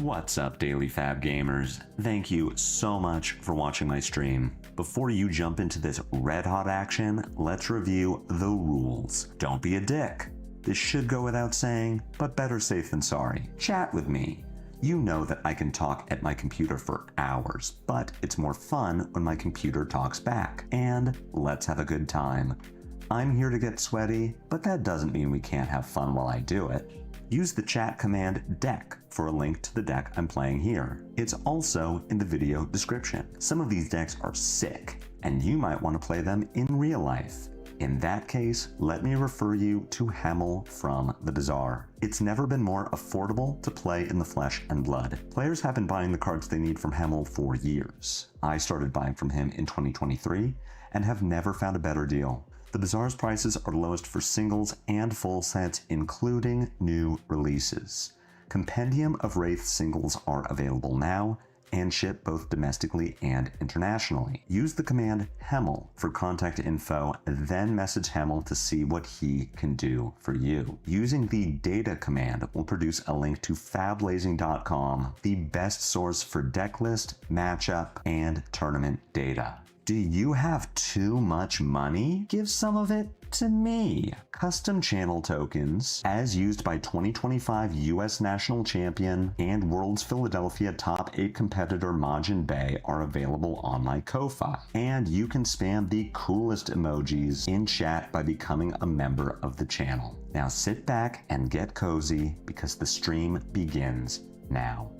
What's up, Daily Fab Gamers? Thank you so much for watching my stream. Before you jump into this red-hot action, let's review the rules. Don't be a dick. This should go without saying, but better safe than sorry. Chat with me. You know that I can talk at my computer for hours, but it's more fun when my computer talks back. And let's have a good time. I'm here to get sweaty, but that doesn't mean we can't have fun while I do it. Use the chat command deck for a link to the deck I'm playing here. It's also in the video description. Some of these decks are sick, and you might want to play them in real life. In that case, let me refer you to Hemel from the Bazaar. It's never been more affordable to play in the flesh and blood. Players have been buying the cards they need from Hemel for years. I started buying from him in 2023 and have never found a better deal. The Bazaar's prices are lowest for singles and full sets, including new releases. Compendium of Rathe singles are available now and ship both domestically and internationally. Use the command Hemel for contact info, then message Hemel to see what he can do for you. Using the data command will produce a link to Fablazing.com, the best source for deck list, matchup, and tournament data. Do you have too much money? Give some of it to me. Custom channel tokens, as used by 2025 US National Champion and World's Philadelphia Top 8 competitor Majin Bay, are available on my Ko-Fi. And you can spam the coolest emojis in chat by becoming a member of the channel. Now sit back and get cozy because the stream begins now.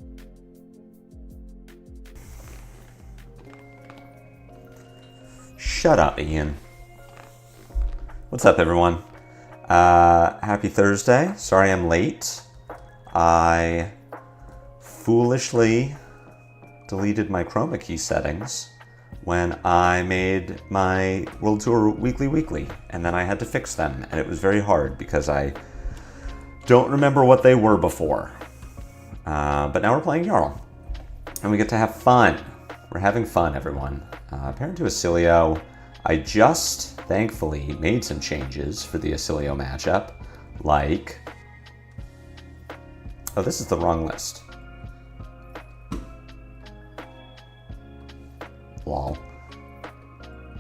Shut up, Ian. What's up, everyone? Happy Thursday. Sorry I'm late. I foolishly deleted my chroma key settings when I made my World Tour weekly, and then I had to fix them, and it was very hard because I don't remember what they were before. But now we're playing Jarl, and we get to have fun. We're having fun, everyone. Parent to Acilio, I just, thankfully, made some changes for the Acilio matchup, like... Oh, this is the wrong list. Lol.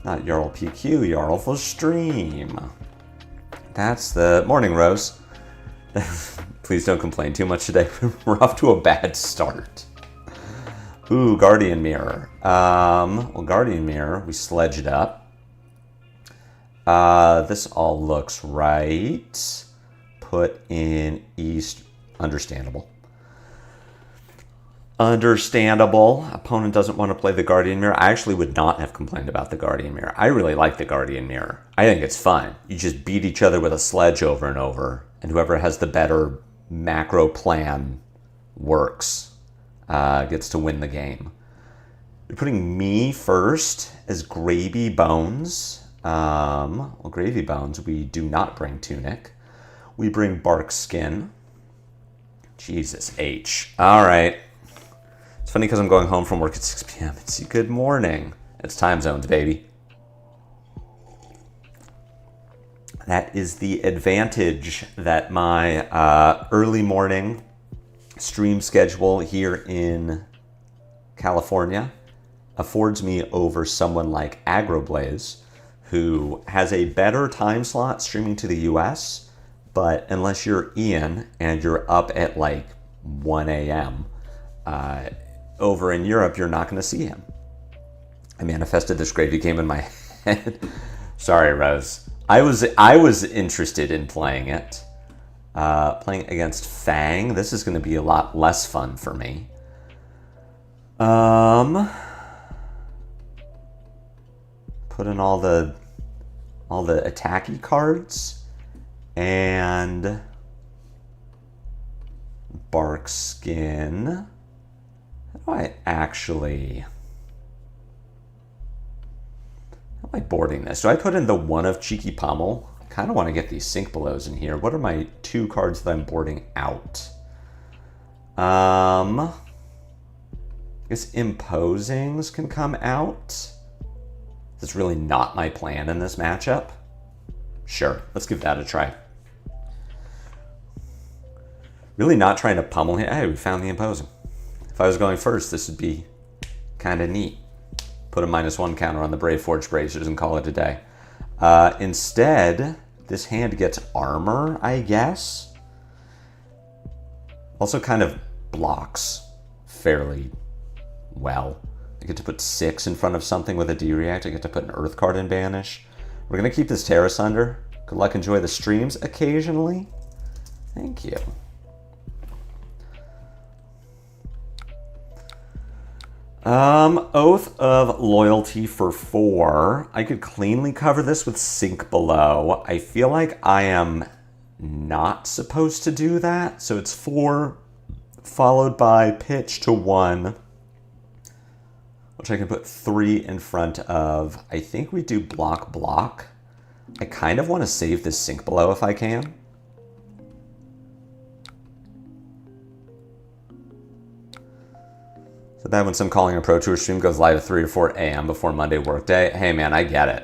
Not Jarl PQ, Jarl for stream. That's the... Morning, Rose. Please don't complain too much today. We're off to a bad start. Ooh, Guardian Mirror. Well, Guardian Mirror, we sledged up. This all looks right. Put in East. Understandable. Understandable. Opponent doesn't want to play the Guardian Mirror. I actually would not have complained about the Guardian Mirror. I really like the Guardian Mirror. I think it's fun. You just beat each other with a sledge over and over, and whoever has the better macro plan works. Gets to win the game. You're putting me first as Gravy Bones. Well, Gravy Bones, we do not bring Tunic. We bring Bark Skin. Jesus H. All right. It's funny because I'm going home from work at 6 p.m. It's good morning. It's time zones, baby. That is the advantage that my early morning stream schedule here in California affords me over someone like Agroblaze, who has a better time slot streaming to the US, but unless you're Ian and you're up at like 1 a.m. Over in Europe, you're not going to see him. I manifested this gravy game in my head. Sorry, Rose. I was interested in playing it. Playing against Fang. This is going to be a lot less fun for me. Put in all the attacky cards and Bark Skin. How do I actually... How am I boarding this? Do I put in the one of Cheeky Pommel? I kind of want to get these Sink Belows in here. What are my two cards that I'm boarding out? I guess Imposings can come out. That's really not my plan in this matchup. Sure, let's give that a try. Really not trying to pummel him. Hey, we found the Imposing. If I was going first, this would be kind of neat. Put a -1 counter on the Brave Forge Bracers and call it a day. Instead, this hand gets armor, I guess. Also kind of blocks fairly well. I get to put 6 in front of something with a D-React. I get to put an Earth card in Banish. We're going to keep this Terra Sunder. Good luck, enjoy the streams occasionally. Thank you. Oath of Loyalty for 4. I could cleanly cover this with Sink Below. I feel like I am not supposed to do that. So it's 4 followed by Pitch to 1, which I can put 3 in front of. I think we do block. I kind of want to save this Sink Below if I can. So that when some calling a Pro Tour stream goes live at 3 or 4 a.m. before Monday workday, hey man, I get it.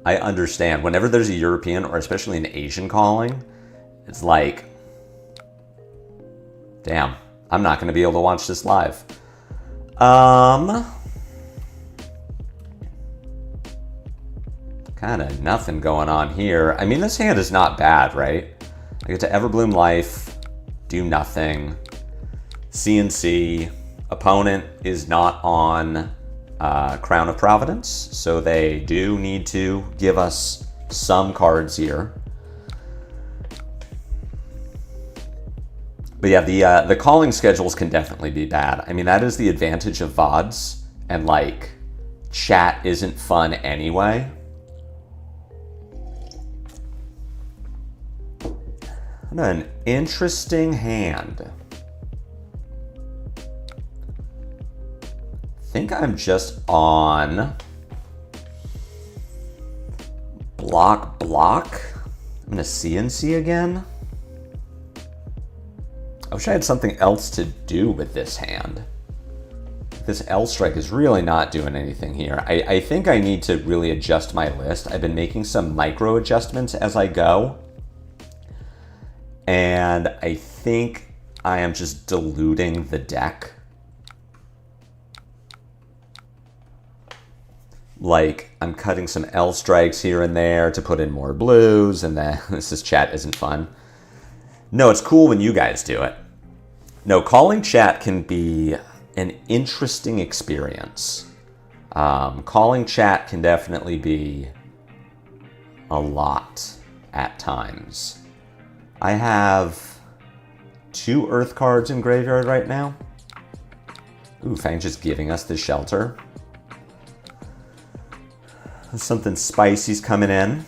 I understand. Whenever there's a European or especially an Asian calling, it's like, damn, I'm not going to be able to watch this live. Kind of nothing going on here. I mean, this hand is not bad, right? I get to Everbloom Life, do nothing. CNC. Opponent is not on Crown of Providence, so they do need to give us some cards here. But yeah, the calling schedules can definitely be bad. I mean, that is the advantage of VODs, and like, chat isn't fun anyway. An interesting hand. I think I'm just on block. I'm gonna CNC again. I wish I had something else to do with this hand. This L strike is really not doing anything here. I think I need to really adjust my list. I've been making some micro adjustments as I go. And I think I am just diluting the deck. Like, I'm cutting some L strikes here and there to put in more blues, and then this chat isn't fun. No, it's cool when you guys do it. No, calling chat can be an interesting experience. Calling chat can definitely be a lot at times. I have 2 Earth cards in graveyard right now. Ooh, Fang just giving us the shelter. Something spicy's coming in.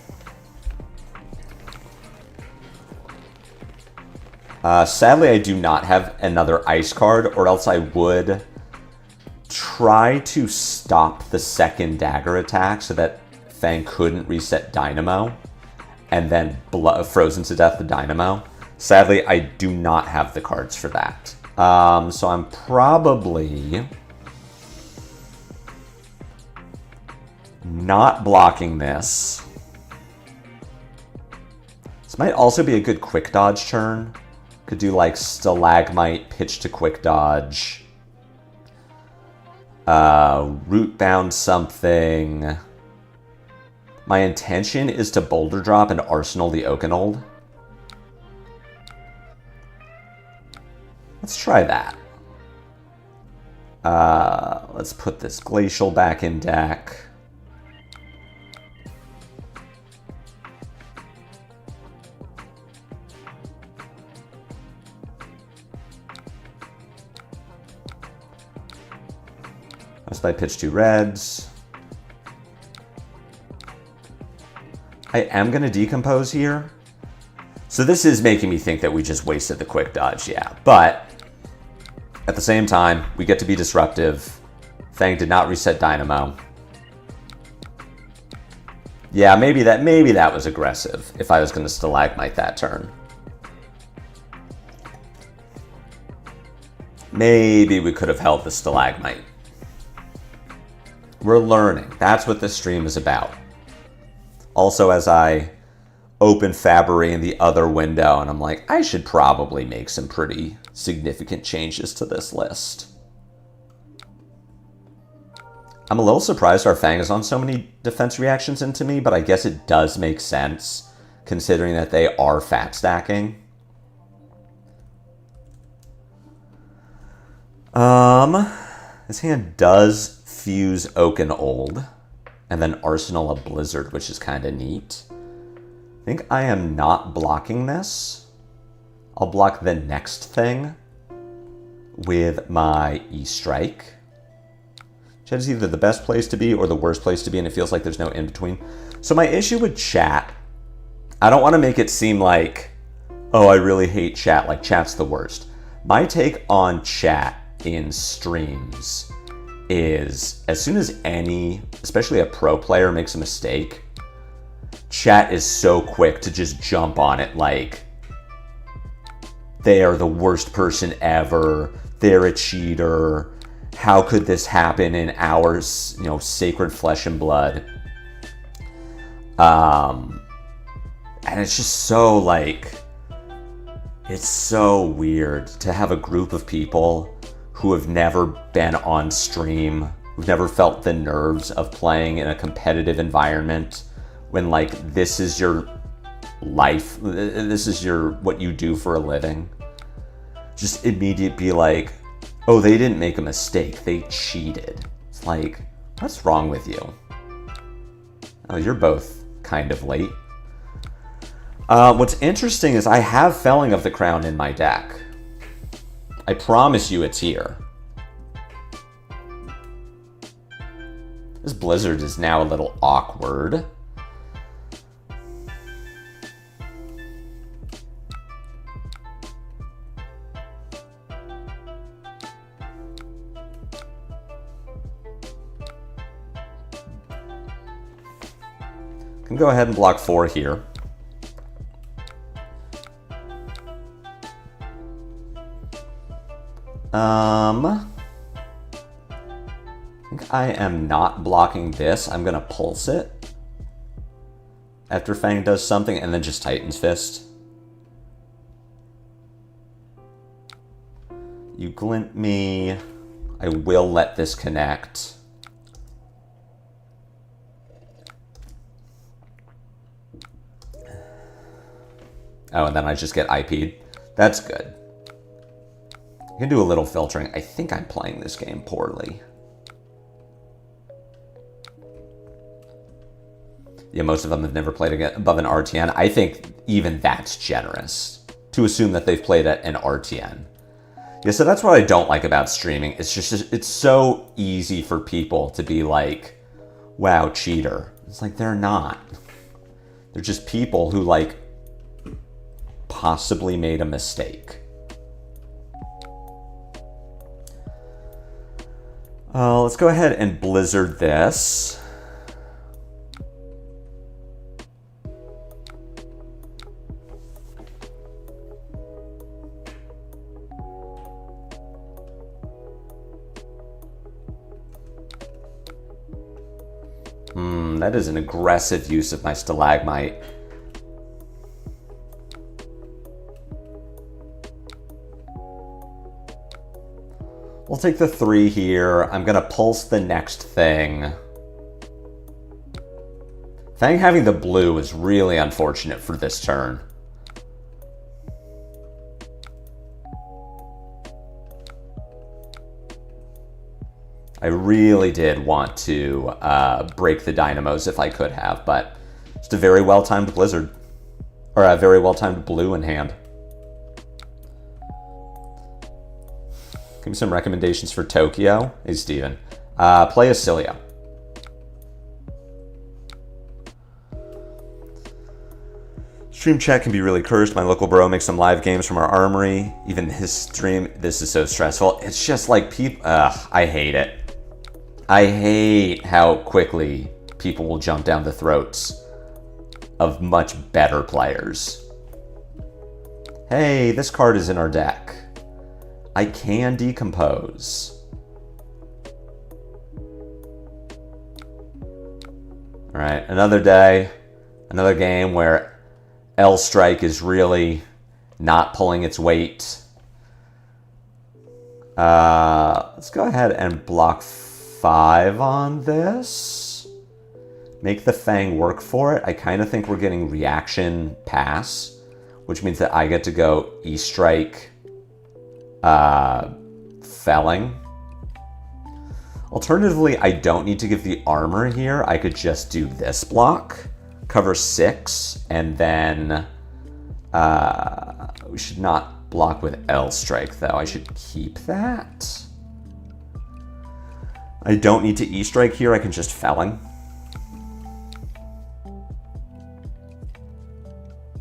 Sadly, I do not have another ice card, or else I would try to stop the second dagger attack so that Fang couldn't reset Dynamo and then frozen to death the Dynamo. Sadly, I do not have the cards for that. So I'm probably not blocking this. This might also be a good quick dodge turn. Could do like Stalagmite, pitch to quick dodge. Root bound something. My intention is to boulder drop and arsenal the Oakenold. Let's try that. Let's put this Glacial back in deck. I pitch 2 reds. I am going to decompose here. So this is making me think that we just wasted the quick dodge, yeah. But at the same time, we get to be disruptive. Fang did not reset Dynamo. Yeah, maybe that was aggressive if I was going to Stalagmite that turn. Maybe we could have held the Stalagmite. We're learning. That's what this stream is about. Also, as I open Fabry in the other window, and I'm like, I should probably make some pretty significant changes to this list. I'm a little surprised our Fang is on so many defense reactions into me, but I guess it does make sense, considering that they are fat stacking. This hand does fuse Oaken Old, and then Arsenal a Blizzard, which is kind of neat. I think I am not blocking this. I'll block the next thing with my E-Strike. Chat is either the best place to be or the worst place to be, and it feels like there's no in-between. So my issue with chat, I don't want to make it seem like, oh, I really hate chat, like chat's the worst. My take on chat in streams is, as soon as any, especially a pro player, makes a mistake, chat is so quick to just jump on it like they are the worst person ever, they're a cheater, how could this happen in our, sacred flesh and blood? And it's just so it's so weird to have a group of people who have never been on stream, who've never felt the nerves of playing in a competitive environment, when this is your life, this is what you do for a living. Just immediate be like, oh, they didn't make a mistake, they cheated. It's like, what's wrong with you? Oh, you're both kind of late. What's interesting is I have Felling of the Crown in my deck. I promise you it's here. This Blizzard is now a little awkward. Can go ahead and block 4 here. I think I am not blocking this. I'm gonna pulse it after Fang does something, and then just Titan's Fist. You glint me. I will let this connect. Oh, and then I just get IP'd. That's good. I can do a little filtering. I think I'm playing this game poorly. Yeah, most of them have never played above an RTN. I think even that's generous to assume that they've played at an RTN. Yeah, so that's what I don't like about streaming. It's just, it's so easy for people to be like, wow, cheater. It's like, they're not. They're just people who possibly made a mistake. Let's go ahead and Blizzard this. That is an aggressive use of my Stalagmite. We'll take the 3 here. I'm gonna pulse the next thing. Fang having the blue is really unfortunate for this turn. I really did want to break the Dynamos if I could have, but just a very well-timed Blizzard. Or a very well-timed blue in hand. Give me some recommendations for Tokyo. Hey, Steven. Play Acilio. Stream chat can be really cursed. My local bro makes some live games from our armory. Even his stream, this is so stressful. It's just like people, I hate it. I hate how quickly people will jump down the throats of much better players. Hey, this card is in our deck. I can decompose. All right, another day, another game where L Strike is really not pulling its weight. Let's go ahead and block 5 on this. Make the Fang work for it. I kind of think we're getting reaction pass, which means that I get to go E-Strike, Felling. Alternatively, I don't need to give the armor here. I could just do this block, cover 6, and then we should not block with L Strike, though. I should keep that. I don't need to E-Strike here. I can just Felling.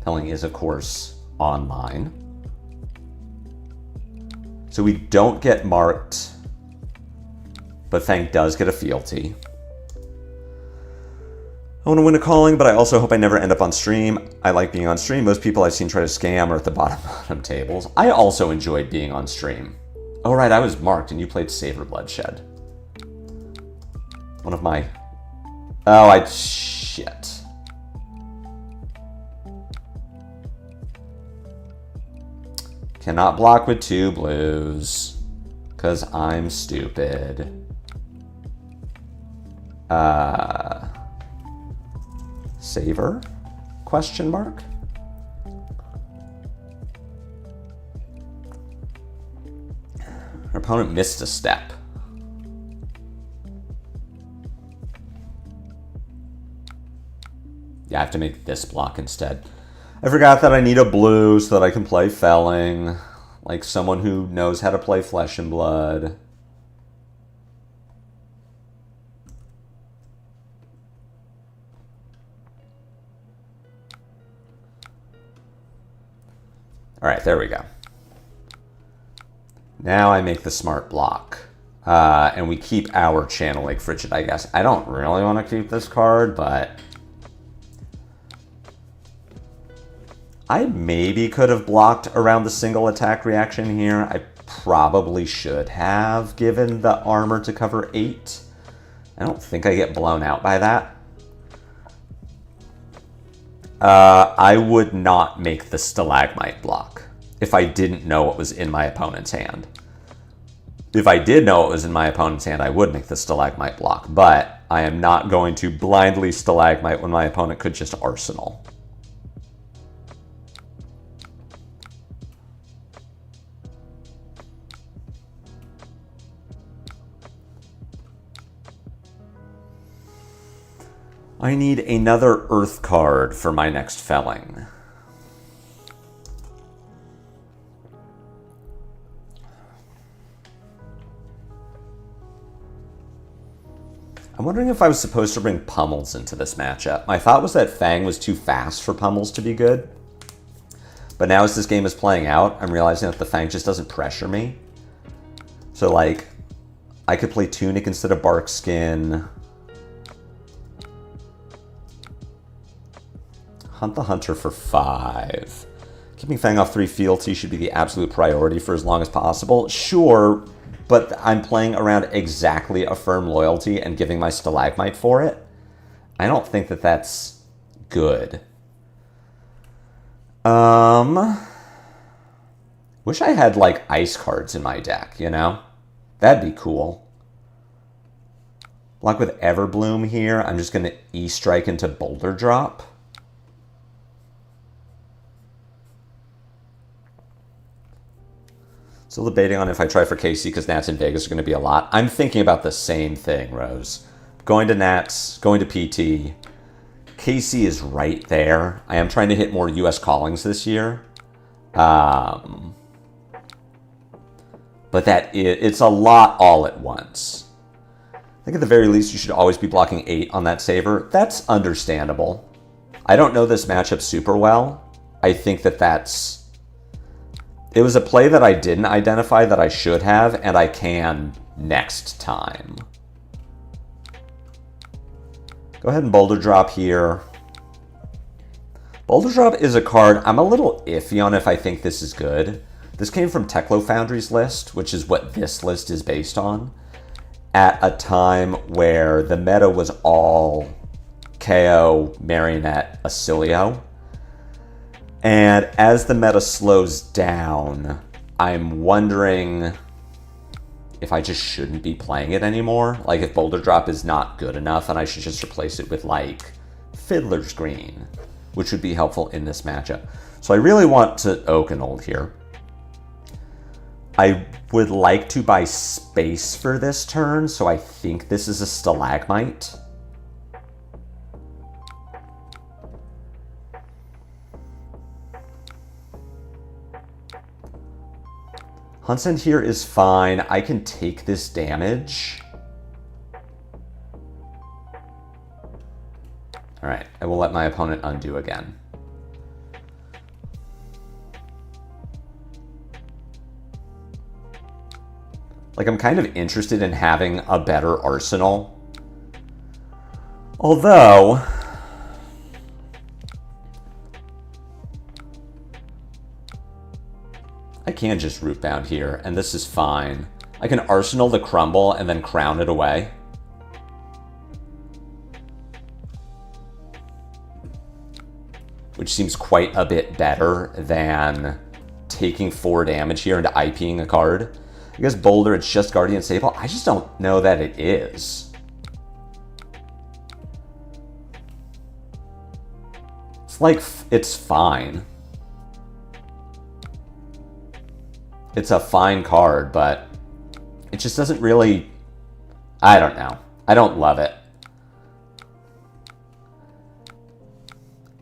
Felling is, of course, online. So we don't get marked, but Fang does get a fealty. I want to win a calling, but I also hope I never end up on stream. I like being on stream. Most people I've seen try to scam are at the bottom tables. I also enjoyed being on stream. Oh, right, I was marked and you played Savor Bloodshed. One of my... Oh, shit. Cannot block with 2 blues, because I'm stupid. Savor? Question mark? Our opponent missed a step. Yeah, I have to make this block instead. I forgot that I need a blue so that I can play Felling, like someone who knows how to play Flesh and Blood. All right, there we go. Now I make the smart block. And we keep our Channel Lake Frigid, I guess. I don't really want to keep this card, but... I maybe could have blocked around the single attack reaction here. I probably should have, given the armor to cover 8. I don't think I get blown out by that. I would not make the Stalagmite block if I didn't know what was in my opponent's hand. If I did know what was in my opponent's hand, I would make the Stalagmite block, but I am not going to blindly Stalagmite when my opponent could just Arsenal. I need another Earth card for my next Felling. I'm wondering if I was supposed to bring Pummels into this matchup. My thought was that Fang was too fast for Pummels to be good. But now as this game is playing out, I'm realizing that the Fang just doesn't pressure me. So, like, I could play Tunic instead of Barkskin. Hunt the Hunter for 5. Keeping Fang off 3 fealty should be the absolute priority for as long as possible. Sure, but I'm playing around exactly a firm loyalty and giving my Stalagmite for it. I don't think that that's good. Wish I had, like, ice cards in my deck, you know? That'd be cool. Block with Everbloom here. I'm just going to E-Strike into Boulder Drop. Still debating on if I try for KC because Nats in Vegas are going to be a lot. I'm thinking about the same thing, Rose. Going to Nats, going to PT. KC is right there. I am trying to hit more US callings this year. But it's a lot all at once. I think at the very least you should always be blocking 8 on that Saver. That's understandable. I don't know this matchup super well. I think that that's... It was a play that I didn't identify that I should have, and I can next time. Go ahead and Boulder Drop here. Boulder Drop is a card I'm a little iffy on if I think this is good. This came from Teklo Foundry's list, which is what this list is based on, at a time where the meta was all KO, Marionette, Acilio. And as the meta slows down, I'm wondering if I just shouldn't be playing it anymore. Like if Boulder Drop is not good enough and I should just replace it with like Fiddler's Green, which would be helpful in this matchup. So I really want to Oakenold here. I would like to buy space for this turn, so I think this is a Stalagmite. Hunsend here is fine. I can take this damage. All right, I will let my opponent undo again. Like, I'm kind of interested in having a better arsenal. Although, I can just root bound here, and this is fine. I can arsenal the crumble and then crown it away. Which seems quite a bit better than taking 4 damage here and IPing a card. I guess Boulder, it's just Guardian Sable. I just don't know that it is. It's like, it's fine. It's a fine card, but it just doesn't really, I don't know. I don't love it.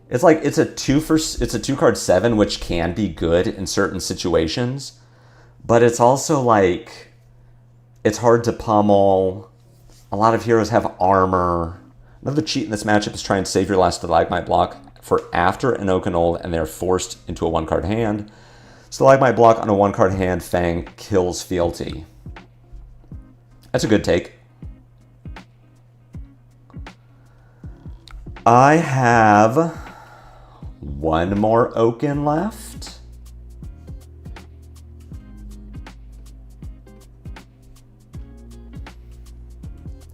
It's like, it's a 2-card 7, which can be good in certain situations. But it's also like, it's hard to pummel. A lot of heroes have armor. Another cheat in this matchup is try and save your last Stalagmite block for after an Oakenold and they're forced into a 1-card hand. Stalagmite block on a 1-card hand, Fang kills fealty. That's a good take. I have 1 more Oaken left.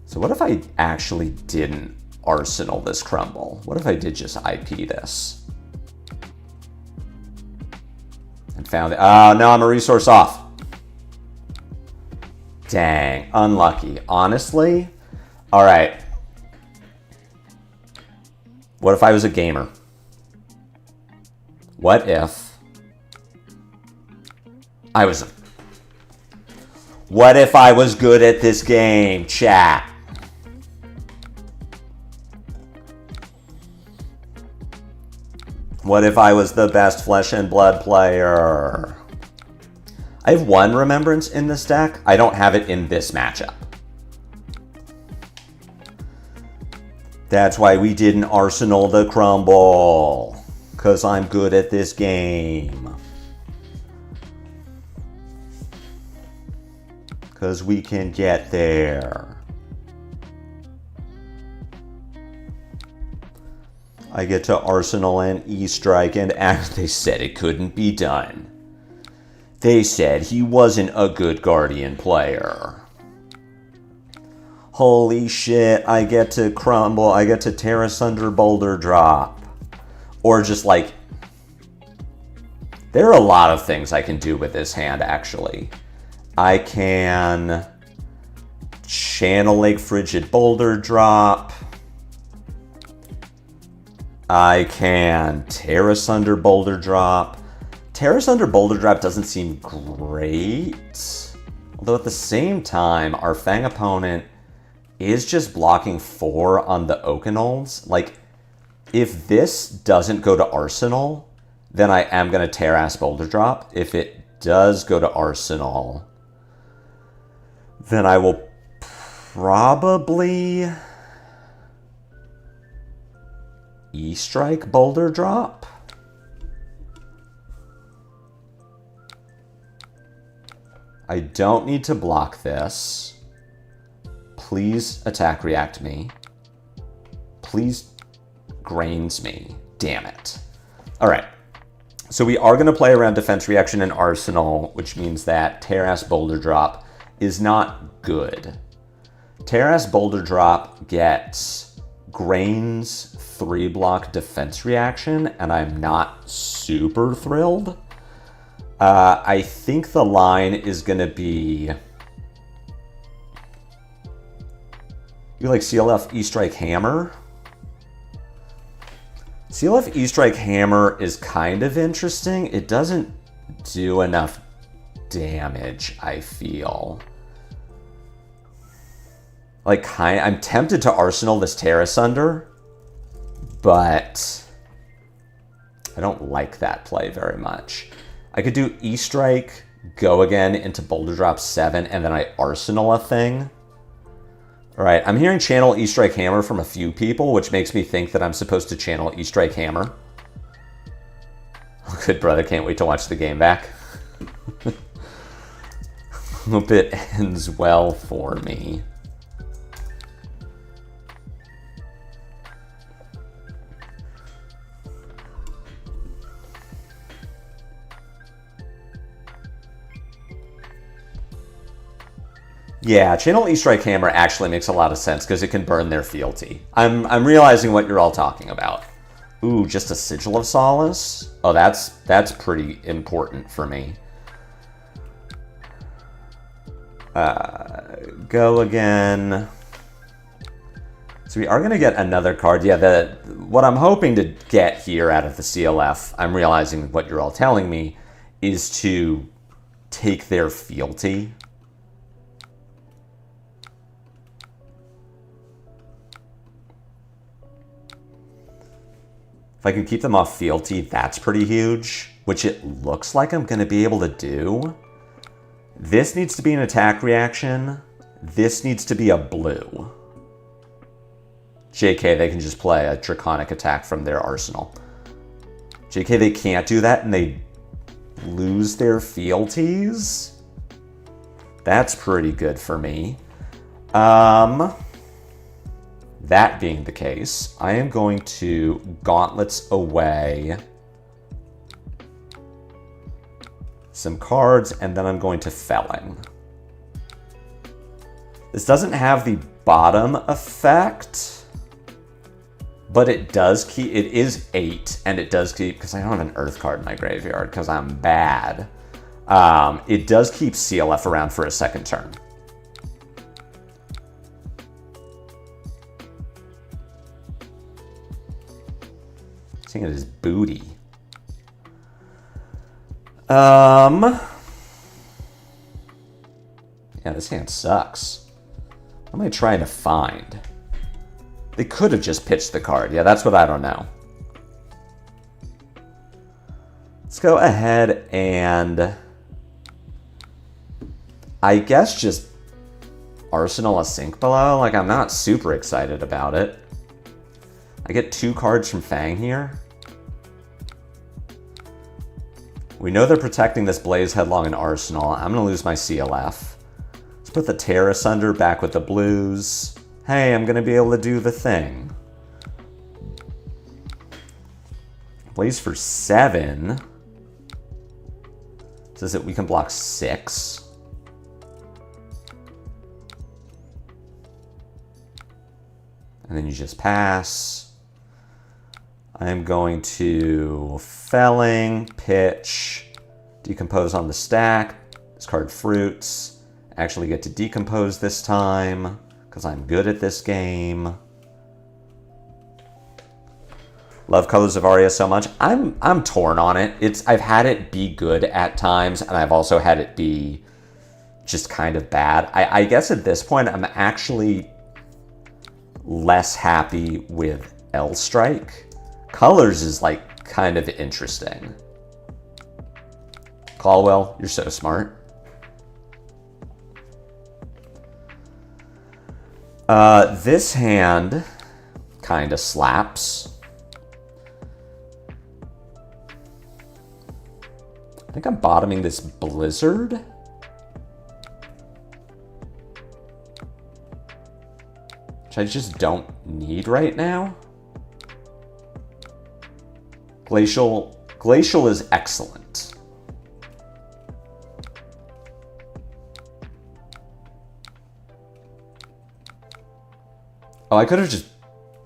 So what if I actually didn't arsenal this crumble? What if I did just IP this? And found it. Oh, no, I'm a resource off. Dang, unlucky. Honestly, all right. What if I was a gamer? What if I was... What if I was good at this game, chat? What if I was the best Flesh and Blood player? I have 1 Remembrance in this deck. I don't have it in this matchup. That's why we didn't arsenal the crumble. Because I'm good at this game. Because we can get there. I get to arsenal an E-Strike and they said it couldn't be done. They said he wasn't a good Guardian player. Holy shit, I get to crumble, I get to tear asunder Boulder Drop. Or just like, there are a lot of things I can do with this hand actually. I can Channel Lake Frigid Boulder Drop. I can tear asunder Boulder Drop. Tear asunder Boulder Drop doesn't seem great. Although at the same time, our Fang opponent is just blocking 4 on the Oakenolds. Like, if this doesn't go to Arsenal, then I am going to tear ass Boulder Drop. If it does go to Arsenal, then I will probably E-Strike Boulder Drop. I don't need to block this. Please attack react me. Please grains me. Damn it. All right. So we are going to play around defense reaction and arsenal, which means that Tear-Ass Boulder Drop is not good. Tear-Ass Boulder Drop gets Grain's 3-block defense reaction, and I'm not super thrilled. I think the line is going to be... You like CLF E-Strike Hammer? CLF E-Strike Hammer is kind of interesting. It doesn't do enough damage, I feel. Like, I'm tempted to Arsenal this Tear Asunder, but I don't like that play very much. I could do E-Strike, go again into Boulder Drop 7, and then I Arsenal a thing. All right, I'm hearing channel E-Strike Hammer from a few people, which makes me think that I'm supposed to channel E-Strike Hammer. Good brother, can't wait to watch the game back. Hope it ends well for me. Yeah, channel E-Strike Hammer actually makes a lot of sense because it can burn their fealty. I'm realizing what you're all talking about. Ooh, just a Sigil of Solace? Oh, that's pretty important for me. Go again. So we are going to get another card. Yeah, what I'm hoping to get here out of the CLF, I'm realizing what you're all telling me, is to take their fealty. If I can keep them off fealty, that's pretty huge, which it looks like I'm going to be able to do. This needs to be an attack reaction. This needs to be a blue. JK, they can just play a Draconic attack from their arsenal. JK, they can't do that and they lose their fealties. That's pretty good for me. That being the case, I am going to Gauntlets away some cards, and then I'm going to Felling. This doesn't have the bottom effect, but it does keep, it is 8, and it does keep, because I don't have an Earth card in my graveyard, because I'm bad. It does keep CLF around for a second turn. Seeing it as booty. Yeah, this hand sucks. What am I trying to find? They could have just pitched the card. Yeah, that's what I don't know. Let's go ahead and I guess just Arsenal a Sink Below. Like, I'm not super excited about it. I get 2 cards from Fang here. We know they're protecting this Blaze Headlong in Arsenal. I'm going to lose my CLF. Let's put the Tear Asunder back with the blues. Hey, I'm going to be able to do the thing. Blaze for 7. Says that we can block 6. And then you just pass. I am going to Felling, pitch, decompose on the stack. This card fruits. Actually get to decompose this time because I'm good at this game. Love Colors of Aria so much. I'm torn on it. I've had it be good at times, and I've also had it be just kind of bad. I guess at this point I'm actually less happy with L-Strike. Colors is like kind of interesting. Caldwell, you're so smart. This hand kind of slaps. I think I'm bottoming this Blizzard. Which I just don't need right now. Glacial is excellent. Oh, I could have just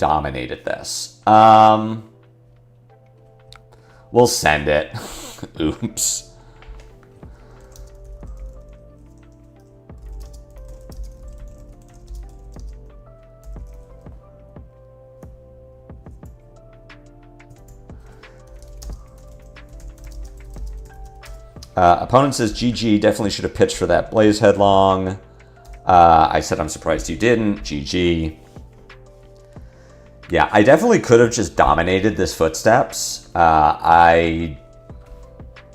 dominated this. We'll send it. Oops. Opponent says GG, definitely should have pitched for that Blaze Headlong. I said I'm surprised you didn't. GG. Yeah, I definitely could have just dominated this Footsteps. I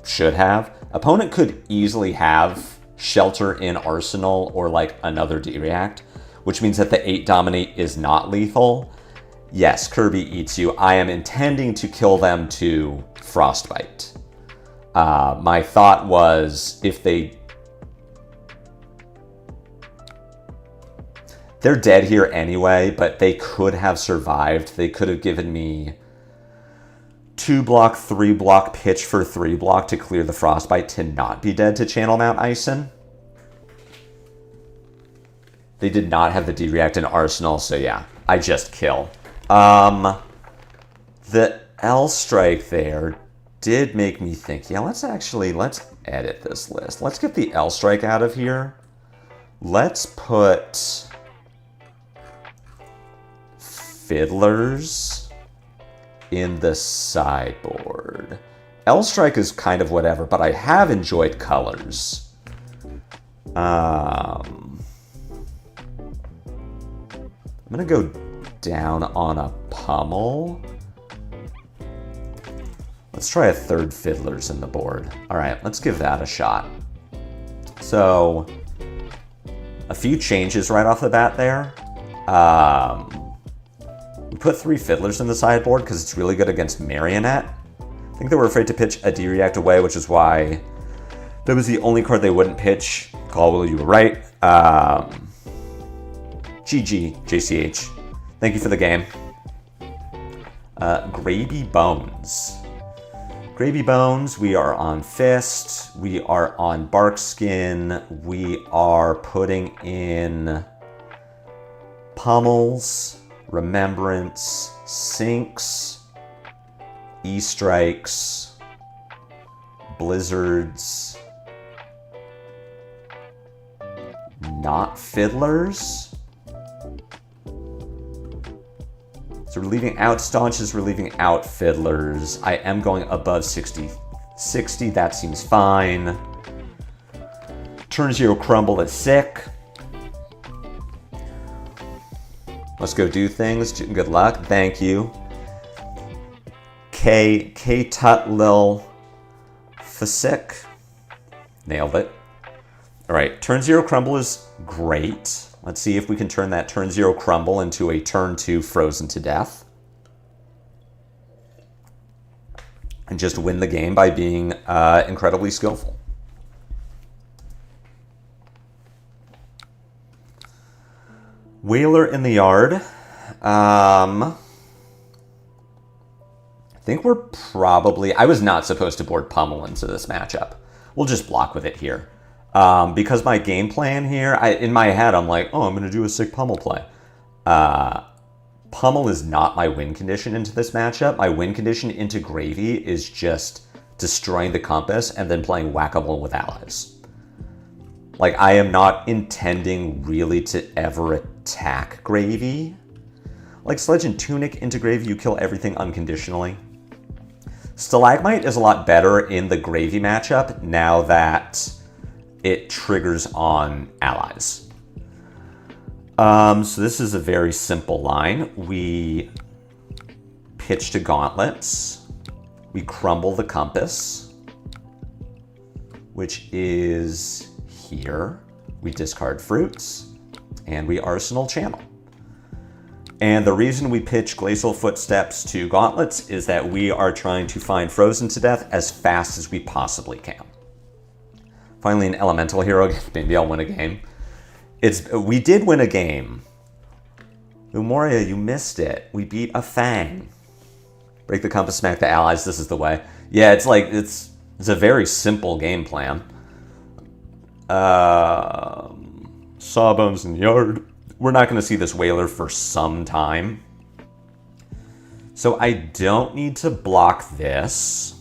should have. Opponent could easily have Shelter in Arsenal or like another D-React, which means that the 8 Dominate is not lethal. Yes, Kirby eats you. I am intending to kill them to Frostbite. My thought was if they're dead here anyway, but they could have survived. They could have given me 2-block, 3-block pitch for 3-block to clear the Frostbite to not be dead to Channel Mount Ison. They did not have the D-React in Arsenal, so yeah, I just kill. The L-Strike there did make me think, yeah, let's edit this list. Let's get the L-Strike out of here. Let's put Fiddlers in the sideboard. L-Strike is kind of whatever, but I have enjoyed colors. I'm gonna go down on a Pummel. Let's try a 3rd Fiddlers in the board. All right, let's give that a shot. So, a few changes right off the bat there. We put 3 Fiddlers in the sideboard because it's really good against Marionette. I think they were afraid to pitch a D-React away, which is why that was the only card they wouldn't pitch. Caldwell, you were right. GG, JCH. Thank you for the game. Gravy Bones. Gravy Bones, we are on Fist. We are on Barkskin. We are putting in Pummels, Remembrance, Sinks, E-Strikes, Blizzards, not Fiddlers. So we're leaving out Staunches, we're leaving out Fiddlers. I am going above 60. 60, that seems fine. Turn 0 Crumble is sick. Let's go do things. Good luck. Thank you. K Tut Lil Fasick. Nailed it. All right, turn 0 Crumble is great. Let's see if we can turn that turn 0 Crumble into a turn 2 Frozen to Death. And just win the game by being incredibly skillful. Whaler in the yard. I think we're probably... I was not supposed to board Pummel into this matchup. We'll just block with it here. Because my game plan here, in my head, I'm like, oh, I'm going to do a sick Pummel play. Pummel is not my win condition into this matchup. My win condition into Gravy is just destroying the Compass and then playing Whack-A-Mole with allies. Like, I am not intending really to ever attack Gravy. Like, Sledge and Tunic into Gravy, you kill everything unconditionally. Stalagmite is a lot better in the Gravy matchup now that it triggers on allies. So this is a very simple line. We pitch to Gauntlets. We crumble the Compass, which is here. We discard Fruits, and we Arsenal Channel. And the reason we pitch Glacial Footsteps to Gauntlets is that we are trying to find Frozen to Death as fast as we possibly can. Finally, an Elemental Hero. Maybe I'll win a game. We did win a game. Umoria, you missed it. We beat a Fang. Break the Compass, smack the allies. This is the way. Yeah, it's like, it's a very simple game plan. Sawbones in the yard. We're not going to see this Whaler for some time. So I don't need to block this.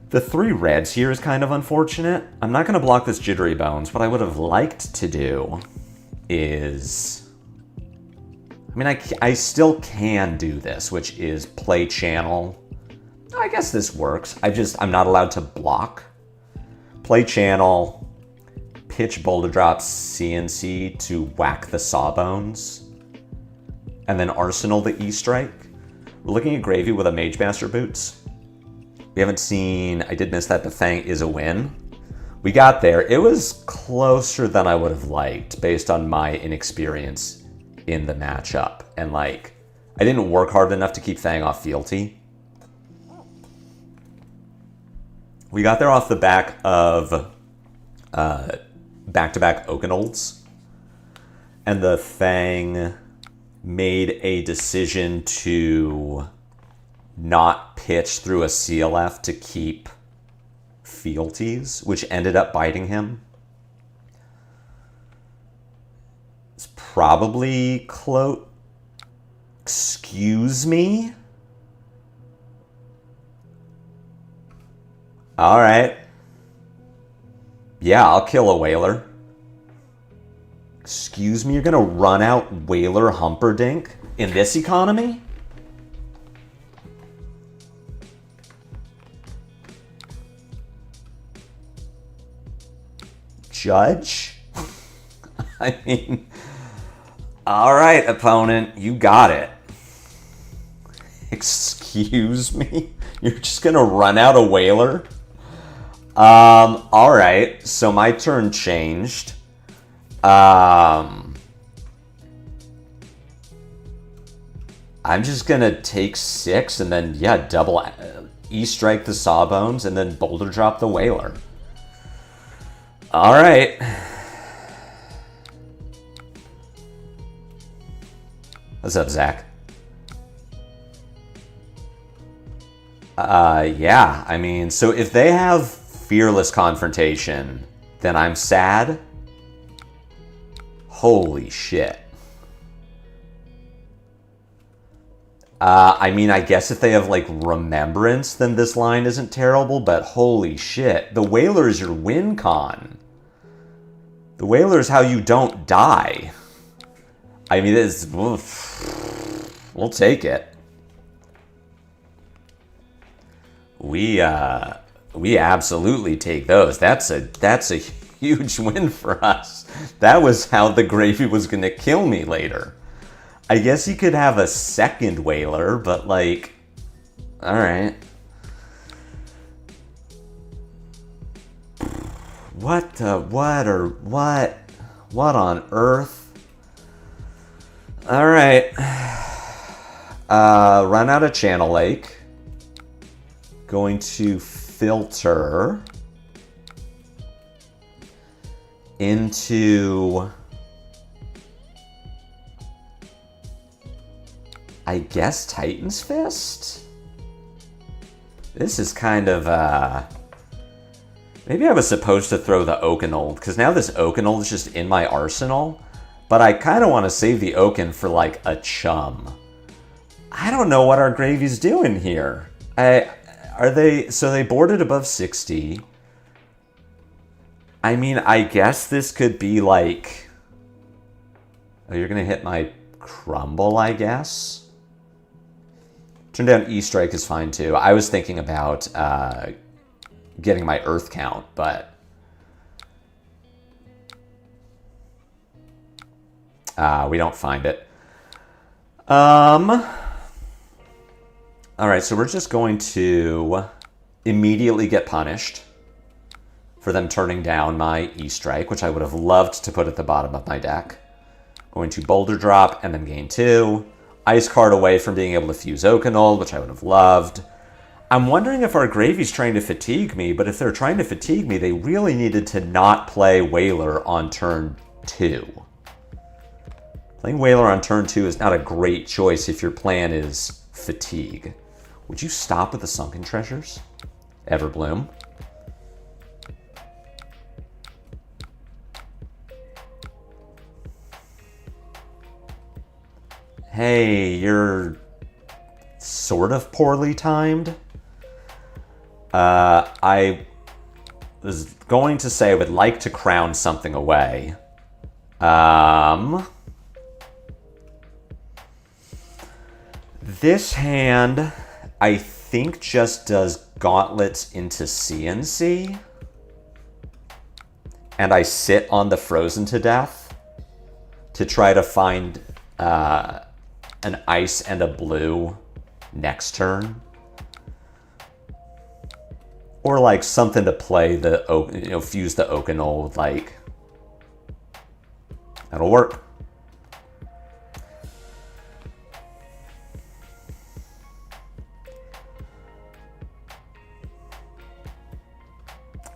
The 3 reds here is kind of unfortunate. I'm not going to block this Jittery Bones. What I would have liked to do is... I mean, I still can do this, which is play channel. I guess this works. I'm not allowed to block. Play channel, pitch Boulder Drop CNC to whack the Sawbones, and then Arsenal the E-Strike. We're looking at Gravy with a Mage Master Boots. We haven't seen... I did miss that the Fang is a win. We got there. It was closer than I would have liked based on my inexperience in the matchup. And like, I didn't work hard enough to keep Fang off fealty. We got there off the back of back-to-back Oakenolds. And the Fang made a decision to not pitch through a CLF to keep fealties, which ended up biting him. It's probably close. Excuse me? All right. Yeah, I'll kill a Whaler. Excuse me, you're gonna run out Whaler Humperdinck in this economy? Judge? I mean, all right, opponent, you got it. Excuse me? You're just gonna run out a Whaler? All right, so my turn changed. I'm just gonna take 6 and then, yeah, double E-Strike the Sawbones and then Boulder Drop the Whaler. All right. What's up, Zach? Yeah, I mean, so if they have Fearless Confrontation, then I'm sad. Holy shit. I mean, I guess if they have, like, Remembrance, then this line isn't terrible, but holy shit. The Whaler is your win con. The Whaler is how you don't die. I mean, it's... We'll take it. We absolutely take those. That's a huge win for us. That was how the Gravy was going to kill me later. I guess you could have a second Whaler, but like, all right. What on earth? All right. Run out of Channel Lake. Going to filter into, I guess, Titan's Fist? This is kind of, maybe I was supposed to throw the Oakenold, because now this Oakenold is just in my arsenal, but I kind of want to save the Oaken for, like, a chum. I don't know what our Gravy's doing here. So they boarded above 60. I mean, I guess this could be, like, oh, you're going to hit my Crumble, I guess? Turn down E-Strike is fine, too. I was thinking about getting my Earth count, but... we don't find it. Alright, so we're just going to immediately get punished for them turning down my E-Strike, which I would have loved to put at the bottom of my deck. Going to Boulder Drop and then gain 2. Ice Card away from being able to fuse Oakenold, which I would have loved. I'm wondering if our Gravy's trying to fatigue me, but if they're trying to fatigue me, they really needed to not play Whaler on turn 2. Playing Whaler on turn 2 is not a great choice if your plan is fatigue. Would you stop with the Sunken Treasures? Everbloom. Hey, you're sort of poorly timed. I was going to say I would like to crown something away. This hand, I think, just does gauntlets into CNC. And I sit on the frozen to death to try to find an ice and a blue next turn. Or like something to play the, fuse the Oakenol, like, that'll work.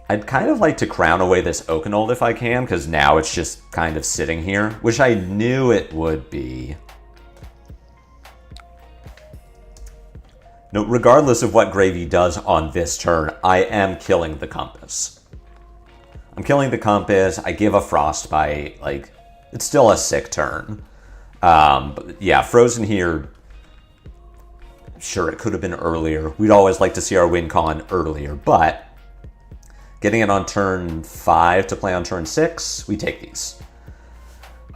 I'd kind of like to crown away this Oakenol if I can, because now it's just kind of sitting here, which I knew it would be. No, regardless of what Gravy does on this turn, I am killing the Compass. I'm killing the Compass. I give a Frostbite. Like, it's still a sick turn. But yeah, Frozen here. Sure, it could have been earlier. We'd always like to see our win con earlier, but getting it on turn 5 to play on turn 6, we take these.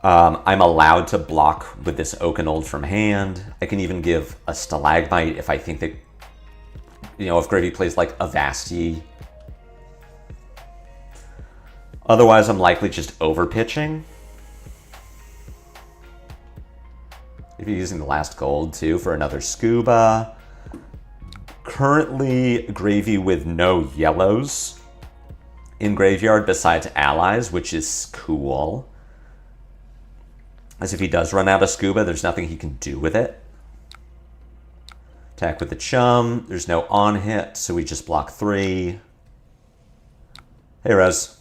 I'm allowed to block with this Oakenol from hand. I can even give a Stalagmite if I think that, if Gravy plays like a Vasti. Otherwise, I'm likely just over-pitching. Maybe using the last gold, too, for another Scuba. Currently, Gravy with no yellows in graveyard besides allies, which is cool. As if he does run out of Scuba, there's nothing he can do with it. Attack with the Chum. There's no on hit, so we just block 3. Hey, Rose.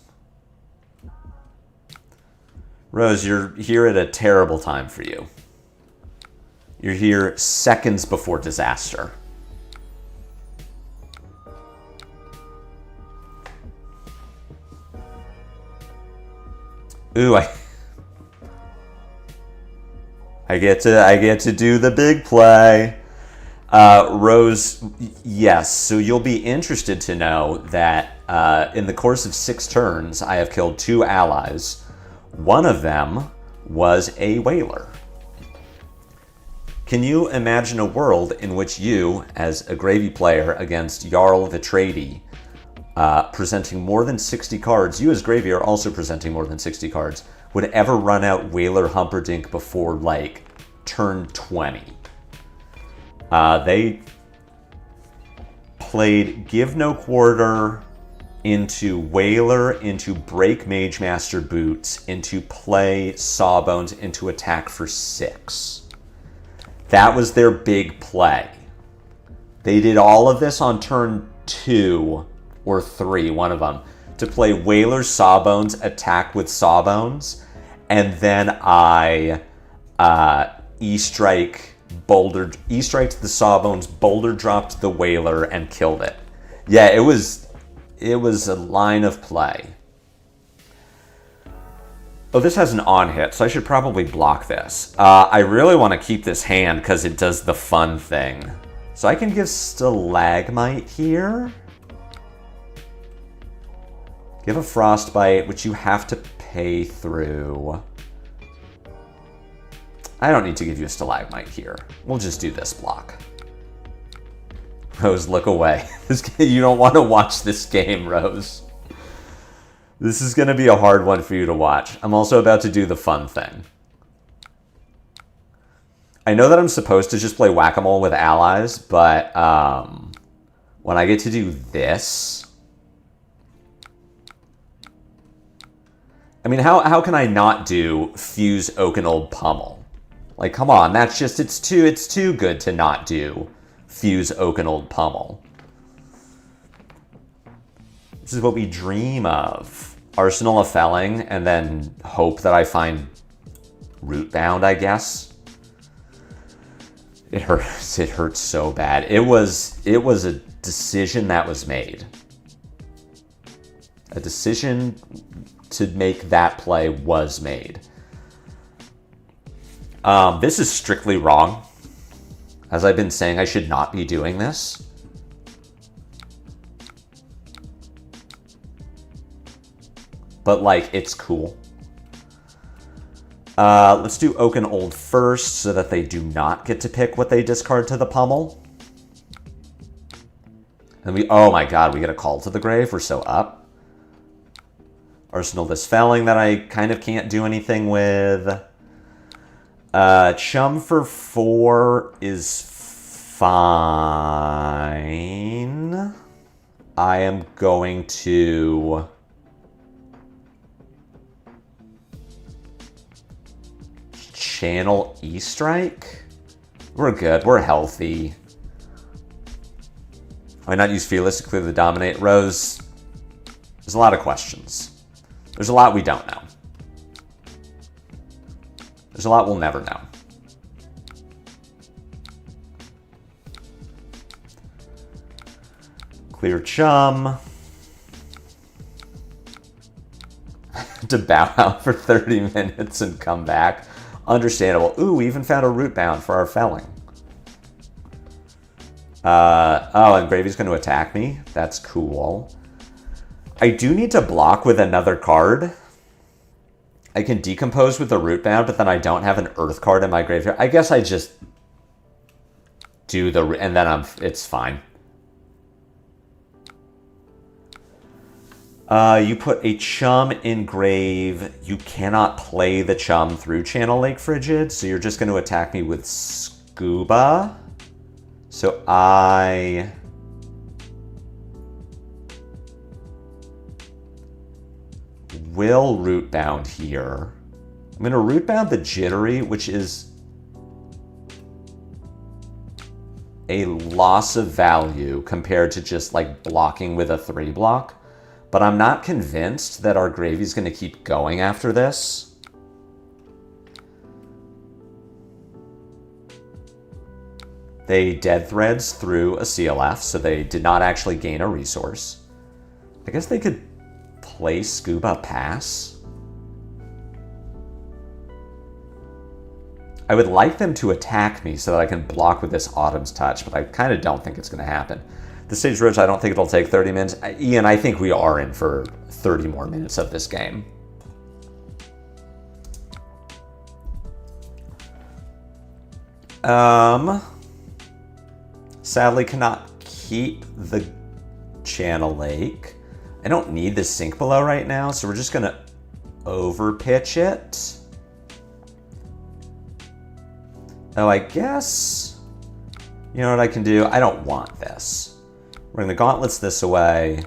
Rose, you're here at a terrible time for you. You're here seconds before disaster. Ooh, I get to do the big play. Rose, yes. So you'll be interested to know that in the course of 6 turns, I have killed 2 allies. One of them was a Whaler. Can you imagine a world in which you, as a Gravy player against Jarl Vitradi, presenting more than 60 cards, you as Gravy are also presenting more than 60 cards, would ever run out Whaler Humperdinck before, like, turn 20? They played Give No Quarter into Whaler, into Break Mage Master Boots, into play Sawbones, into attack for 6. That was their big play. They did all of this on turn 2 or 3, one of them, to play Whaler Sawbones, attack with Sawbones, and then I E-striked the Sawbones, boulder dropped the Whaler, and killed it. Yeah, it was a line of play. Oh, this has an on hit, so I should probably block this. I really want to keep this hand because it does the fun thing. So I can give Stalagmite here. Give a Frostbite, which you have to pay through. I don't need to give you a Stalagmite here. We'll just do this block. Rose, look away. You don't want to watch this game, Rose. This is going to be a hard one for you to watch. I'm also about to do the fun thing. I know that I'm supposed to just play Whack-A-Mole with allies, but when I get to do this... I mean, how can I not do Fuse Oakenol Pummel? Like, come on, that's just, it's too good to not do Fuse Oakenol Pummel. This is what we dream of. Arsenal of Felling, and then hope that I find Rootbound, I guess. It hurts. It hurts so bad. It was a decision that was made. A decision to make that play was made. This is strictly wrong. As I've been saying, I should not be doing this. But, like, it's cool. Let's do Oak and Old first so that they do not get to pick what they discard to the pummel. And oh my god, we get a Call to the Grave. We're so up. Arsenal Dispelling that I kind of can't do anything with. Chum for 4 is fine. I am going to... channel E-Strike? We're good. We're healthy. Why not use Fearless to clear the Dominate? Rose, there's a lot of questions. There's a lot we don't know. There's a lot we'll never know. Clear Chum. To bow out for 30 minutes and come back. Understandable. Ooh, we even found a root bound for our felling. Oh, and Gravy's going to attack me. That's cool. I do need to block with another card. I can decompose with the root bound, but then I don't have an earth card in my graveyard. I guess I just do the... and then it's fine. You put a Chum in grave. You cannot play the Chum through Channel Lake Frigid, so you're just going to attack me with Scuba. So I... will root bound here. I'm going to root bound the Jittery, which is a loss of value compared to just like blocking with a 3-block. But I'm not convinced that our Gravy's going to keep going after this. They dead threads through a CLF, so they did not actually gain a resource. I guess they could play Scuba Pass. I would like them to attack me so that I can block with this Autumn's Touch, but I kind of don't think it's going to happen. The Sage Roach, I don't think it'll take 30 minutes. Ian, I think we are in for 30 more minutes of this game. Sadly cannot keep the Channel Lake. I don't need this Sink Below right now, so we're just going to overpitch it. Oh, I guess... you know what I can do? I don't want this. We're going to Gauntlets this away.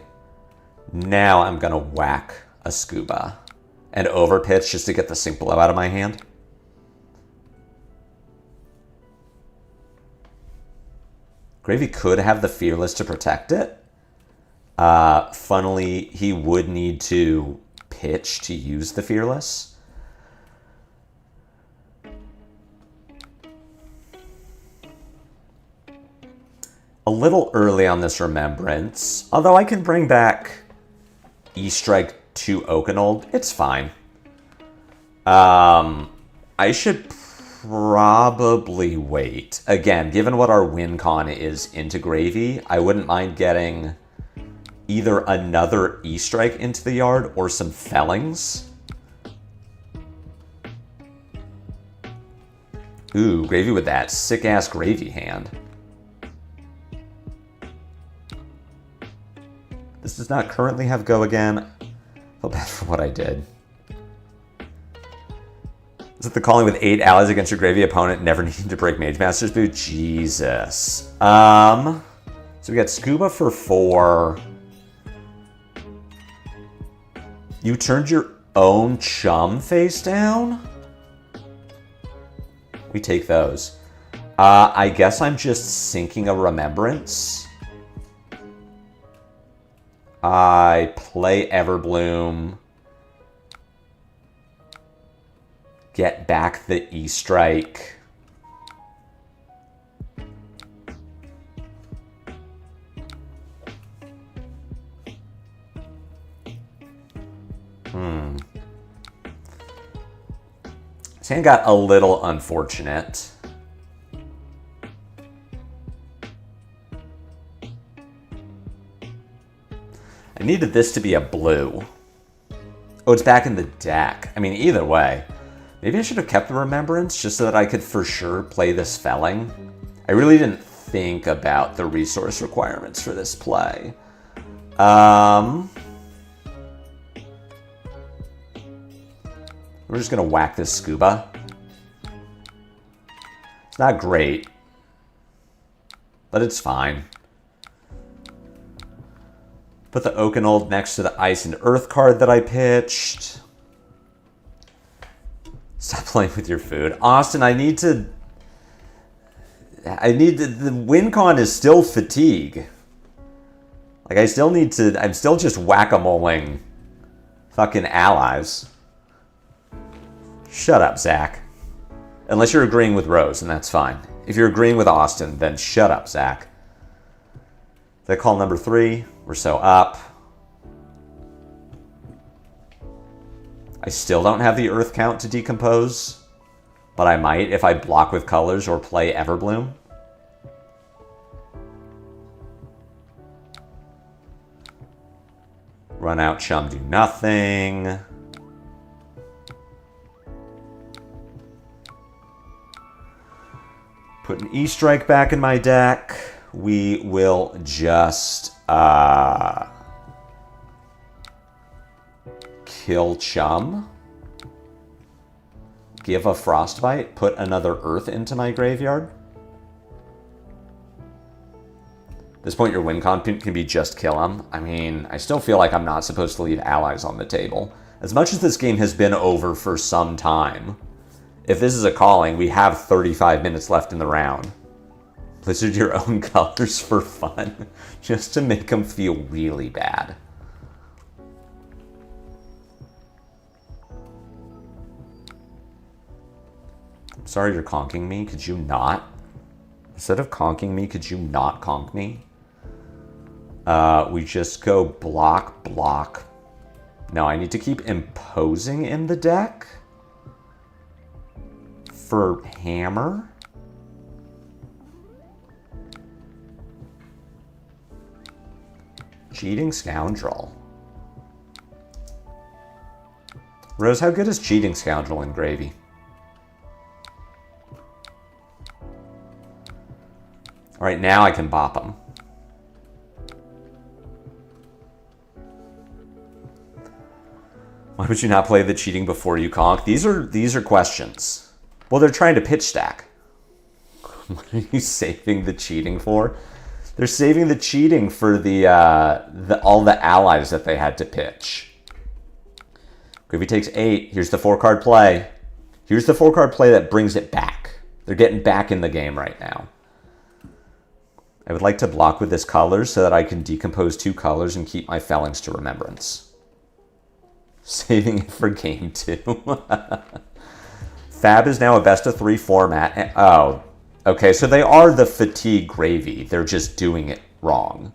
Now I'm going to whack a Scuba and overpitch just to get the Sink Below out of my hand. Gravy could have the Fearless to protect it. Funnily, he would need to pitch to use the Fearless. A little early on this Remembrance, although I can bring back E-Strike to Oakenold. It's fine. I should probably wait. Again, given what our win con is into Gravy, I wouldn't mind getting either another E-Strike into the yard or some Fellings. Ooh, Gravy with that sick-ass Gravy hand. This does not currently have Go Again. I feel bad for what I did. Is it the calling with 8 allies against your Gravy opponent never needing to break Mage Master's Boot? Jesus. So we got Scuba for 4. You turned your own Chum face down? We take those. I guess I'm just sinking a Remembrance. I play Everbloom. Get back the E-Strike. This hand got a little unfortunate. I needed this to be a blue. Oh, it's back in the deck. I mean, either way. Maybe I should have kept the Remembrance just so that I could for sure play this Felling. I really didn't think about the resource requirements for this play. We're just gonna whack this Scuba. It's not great, but it's fine. Put the Oakenold next to the Ice and Earth card that I pitched. Stop playing with your food. Austin, I need to... The win con is still fatigue. Like, I still need to... I'm still just whack-a-moling fucking allies. Shut up, Zach. Unless you're agreeing with Rose, and that's fine. If you're agreeing with Austin, then shut up, Zach. They call number 3. We're so up. I still don't have the Earth count to decompose, but I might if I block with colors or play Everbloom. Run out, Chum, do nothing. Put an E-Strike back in my deck. We will just kill Chum. Give a Frostbite. Put another Earth into my graveyard. At this point, your win con can be just kill him. I mean, I still feel like I'm not supposed to leave allies on the table. As much as this game has been over for some time, if this is a calling, we have 35 minutes left in the round. Blizzard your own colors for fun, just to make them feel really bad. I'm sorry you're conking me. Could you not? Instead of conking me, could you not conk me? We just go block, block. No, I need to keep imposing in the deck for hammer. Cheating Scoundrel. Rose, how good is Cheating Scoundrel in Gravy? All right, now I can bop him. Why would you not play the cheating before you conk? These are questions. Well, they're trying to pitch stack. What are you saving the cheating for? They're saving the cheating for all the allies that they had to pitch. Gravy takes 8. Here's the 4-card play. Here's the 4-card play that brings it back. They're getting back in the game right now. I would like to block with this colors so that I can decompose 2 colors and keep my Fellings to Remembrance. Saving it for game 2. Fab is now a best-of-3 format. Oh, okay, so they are the fatigue Gravy. They're just doing it wrong.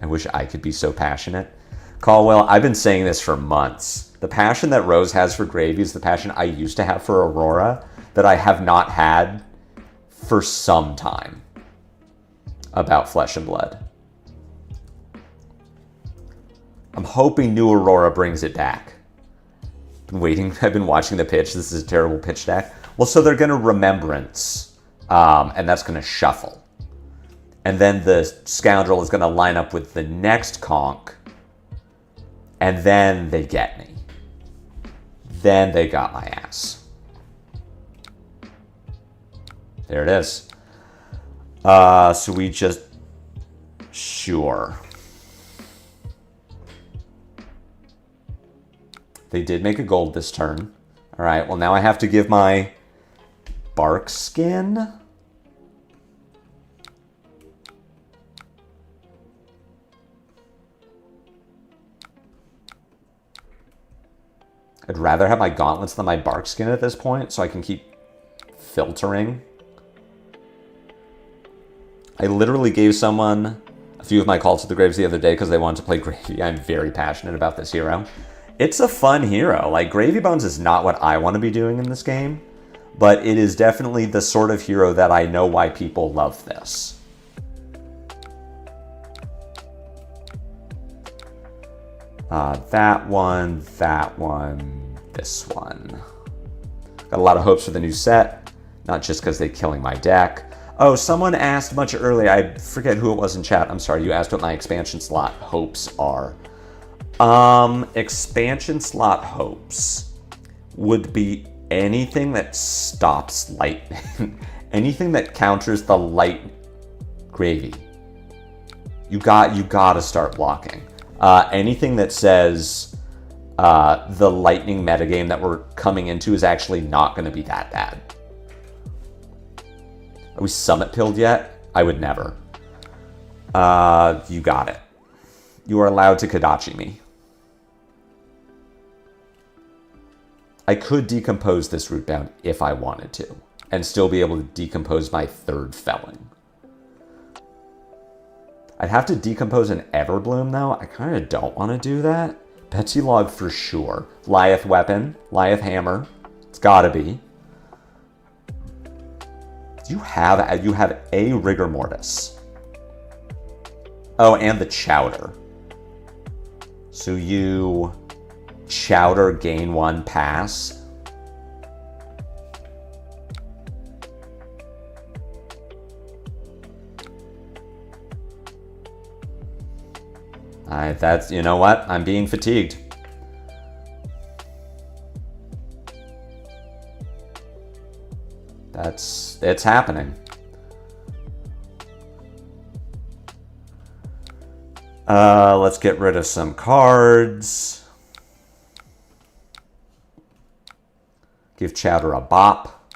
I wish I could be so passionate. Caldwell, I've been saying this for months. The passion that Rose has for Gravy is the passion I used to have for Aurora that I have not had for some time about Flesh and Blood. I'm hoping New Aurora brings it back. I've been watching the pitch. This is a terrible pitch deck. Well, so they're going to Remembrance, and that's going to shuffle. And then the Scoundrel is going to line up with the next conk, and then they get me. Then they got my ass. There it is. So we just... Sure. They did make a gold this turn. All right, well, now I have to give my Bark Skin. I'd rather have my Gauntlets than my Bark Skin at this point, so I can keep filtering. I literally gave someone a few of my Calls to the Graves the other day because they wanted to play Gravy. I'm very passionate about this hero. It's a fun hero. Like, Gravy Bones is not what I want to be doing in this game, but it is definitely the sort of hero that I know why people love this. That one, this one. Got a lot of hopes for the new set, not just because they're killing my deck. Oh, someone asked much earlier, I forget who it was in chat, I'm sorry, you asked what my expansion slot hopes are. Expansion slot hopes would be anything that stops lightning. Anything that counters the light gravy. You gotta start blocking. Anything that says the lightning metagame that we're coming into is actually not gonna be that bad. Are we summit pilled yet? I would never. You got it. You are allowed to Kodachi me. I could decompose this Rootbound if I wanted to, and still be able to decompose my third Felling. I'd have to decompose an Everbloom, though. I kind of don't want to do that. Betsy Log for sure. Lyeth Weapon, Lyeth Hammer. It's gotta be. You have a Rigor Mortis. Oh, and the Chowder. So you Chowder, gain 1, pass. That's, you know what? I'm being fatigued. It's happening. Let's get rid of some cards. Give Chowder a bop.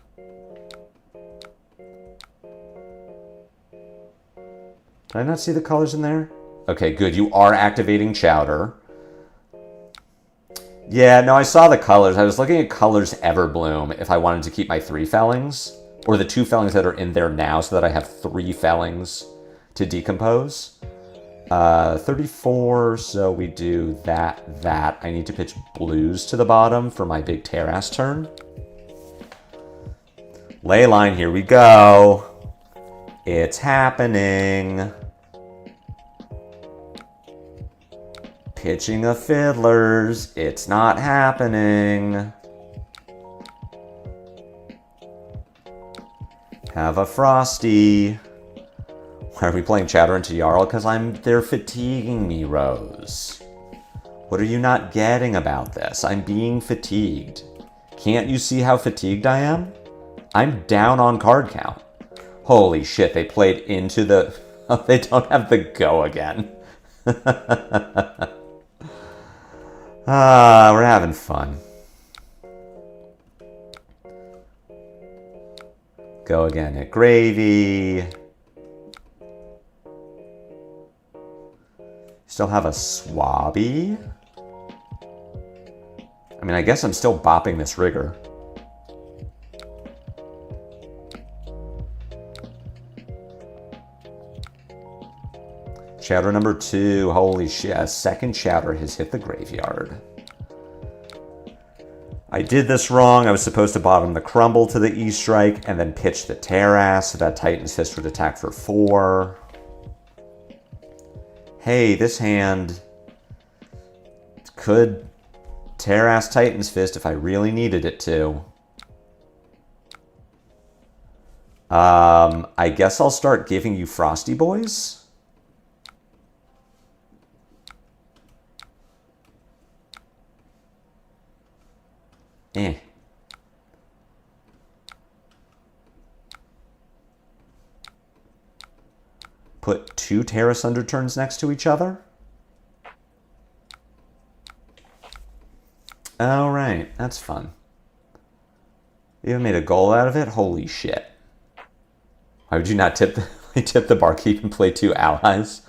Did I not see the colors in there? Okay, good. You are activating Chowder. Yeah, no, I saw the colors. I was looking at colors Everbloom if I wanted to keep my 3 Fellings, or the 2 Fellings that are in there now so that I have 3 Fellings to decompose. 34, so we do that. I need to pitch blues to the bottom for my big Terras turn. Leyline, here we go. It's happening. Pitching of Fiddlers, it's not happening. Have a Frosty. Why are we playing Chowder into Jarl? Because they're fatiguing me, Rose. What are you not getting about this? I'm being fatigued. Can't you see how fatigued I am? I'm down on card count. Holy shit, they played into the... Oh, they don't have the go again. We're having fun. Go again at Gravy. Still have a Swabby. I mean, I guess I'm still bopping this Rigor. Chowder number 2. Holy shit, a second Chowder has hit the graveyard. I did this wrong. I was supposed to bottom the Crumble to the E-Strike and then pitch the Terras so that Titan's Fist would attack for 4. Hey, this hand could Terras Titan's Fist if I really needed it to. I guess I'll start giving you Frosty Boys. Put 2 Terrace Underturns next to each other. All right, that's fun. You even made a goal out of it? Holy shit. Why would you not tip the barkeep and play 2 allies?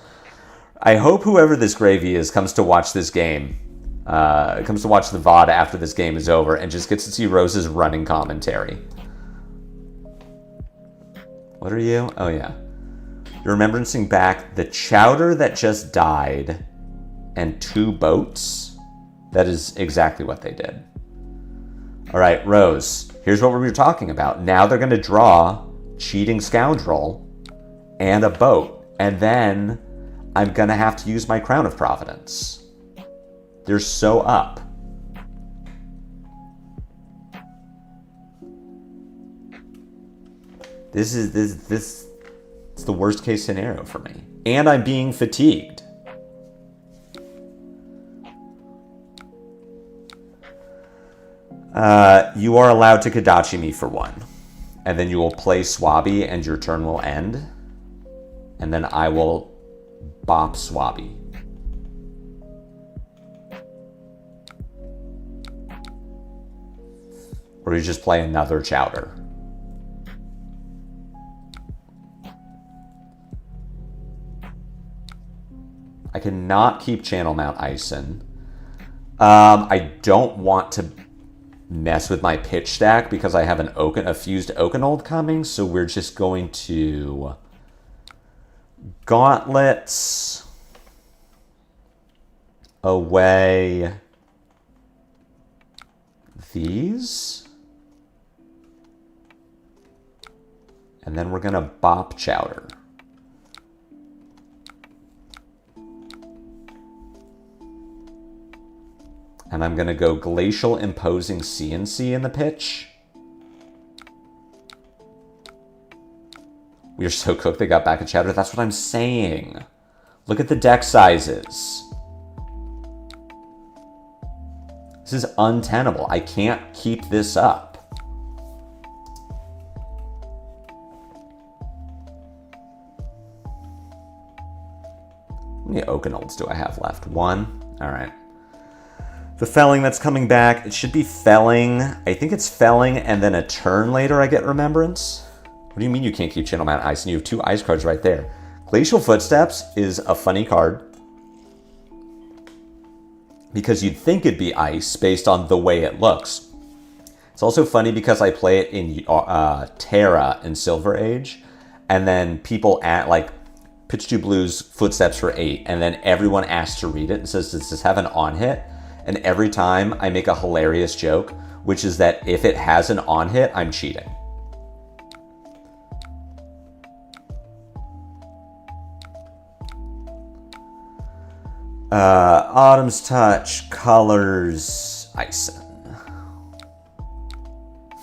I hope whoever this Gravy is comes to watch this game. Comes to watch the VOD after this game is over and just gets to see Rose's running commentary. What are you? Oh, yeah. You're remembrancing back the Chowder that just died and 2 boats. That is exactly what they did. All right, Rose, here's what we were talking about. Now they're going to draw Cheating Scoundrel and a boat. And then I'm going to have to use my Crown of Providence. They're so up. This is the worst case scenario for me. And I'm being fatigued. You are allowed to Kadachi me for 1. And then you will play Swabby and your turn will end. And then I will bop Swabby. Or you just play another Chowder. I cannot keep Channel Mount Ison. I don't want to mess with my pitch stack because I have a fused Oakenold coming, so we're just going to Gauntlets away these. And then we're going to bop Chowder. And I'm going to go Glacial Imposing CNC in the pitch. We are so cooked they got back a Chowder. That's what I'm saying. Look at the deck sizes. This is untenable. I can't keep this up. How many Oakenolds do I have left? 1? All right. The Felling that's coming back, it should be Felling. I think it's Felling, and then a turn later I get Remembrance. What do you mean you can't keep Channel Mount Ice? And you have 2 ice cards right there. Glacial Footsteps is a funny card. Because you'd think it'd be ice based on the way it looks. It's also funny because I play it in Terra in Silver Age. And then people pitch 2 blues, Footsteps for 8. And then everyone asks to read it and says, does this have an on hit? And every time I make a hilarious joke, which is that if it has an on hit, I'm cheating. Autumn's Touch, Colors, Ison.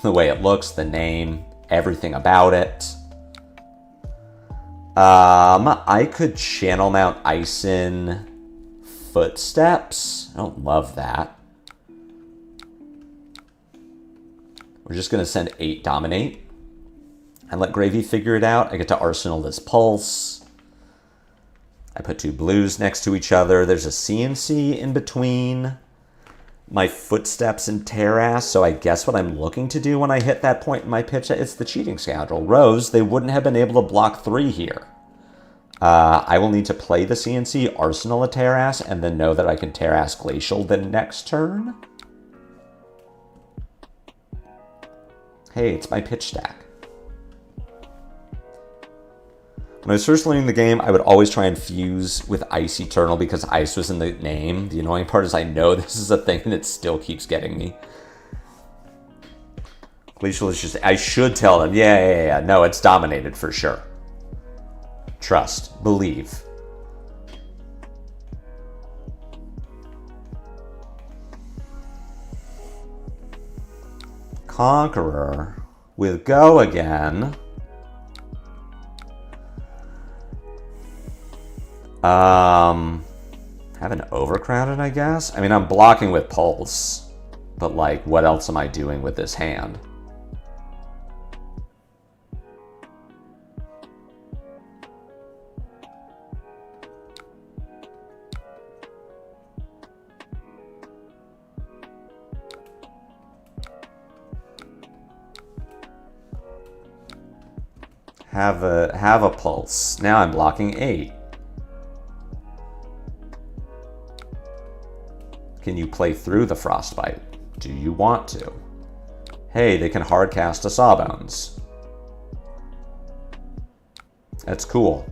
The way it looks, the name, everything about it. I could Channel Mount Ison Footsteps. I don't love that. We're just going to send 8 Dominate and let Gravy figure it out. I get to Arsenal this Pulse. I put 2 blues next to each other. There's a CNC in between my Footsteps and Terras, so I guess what I'm looking to do when I hit that point in my pitch, it's the Cheating Scoundrel. Rose, they wouldn't have been able to block 3 here. I will need to play the CNC, Arsenal a Terras, and then know that I can Terras Glacial the next turn. Hey, it's my pitch stack. When I was first learning the game, I would always try and fuse with Ice Eternal because ice was in the name. The annoying part is I know this is a thing and it still keeps getting me. Glacial is just, I should tell them, yeah, no, it's dominated for sure. Trust, believe. Conqueror with Go again. Have an Overcrowded, I guess? I mean, I'm blocking with Pulse, but like, what else am I doing with this hand? Have a Pulse. Now I'm blocking 8. Can you play through the Frostbite? Do you want to? Hey, they can hard cast a Sawbones. That's cool.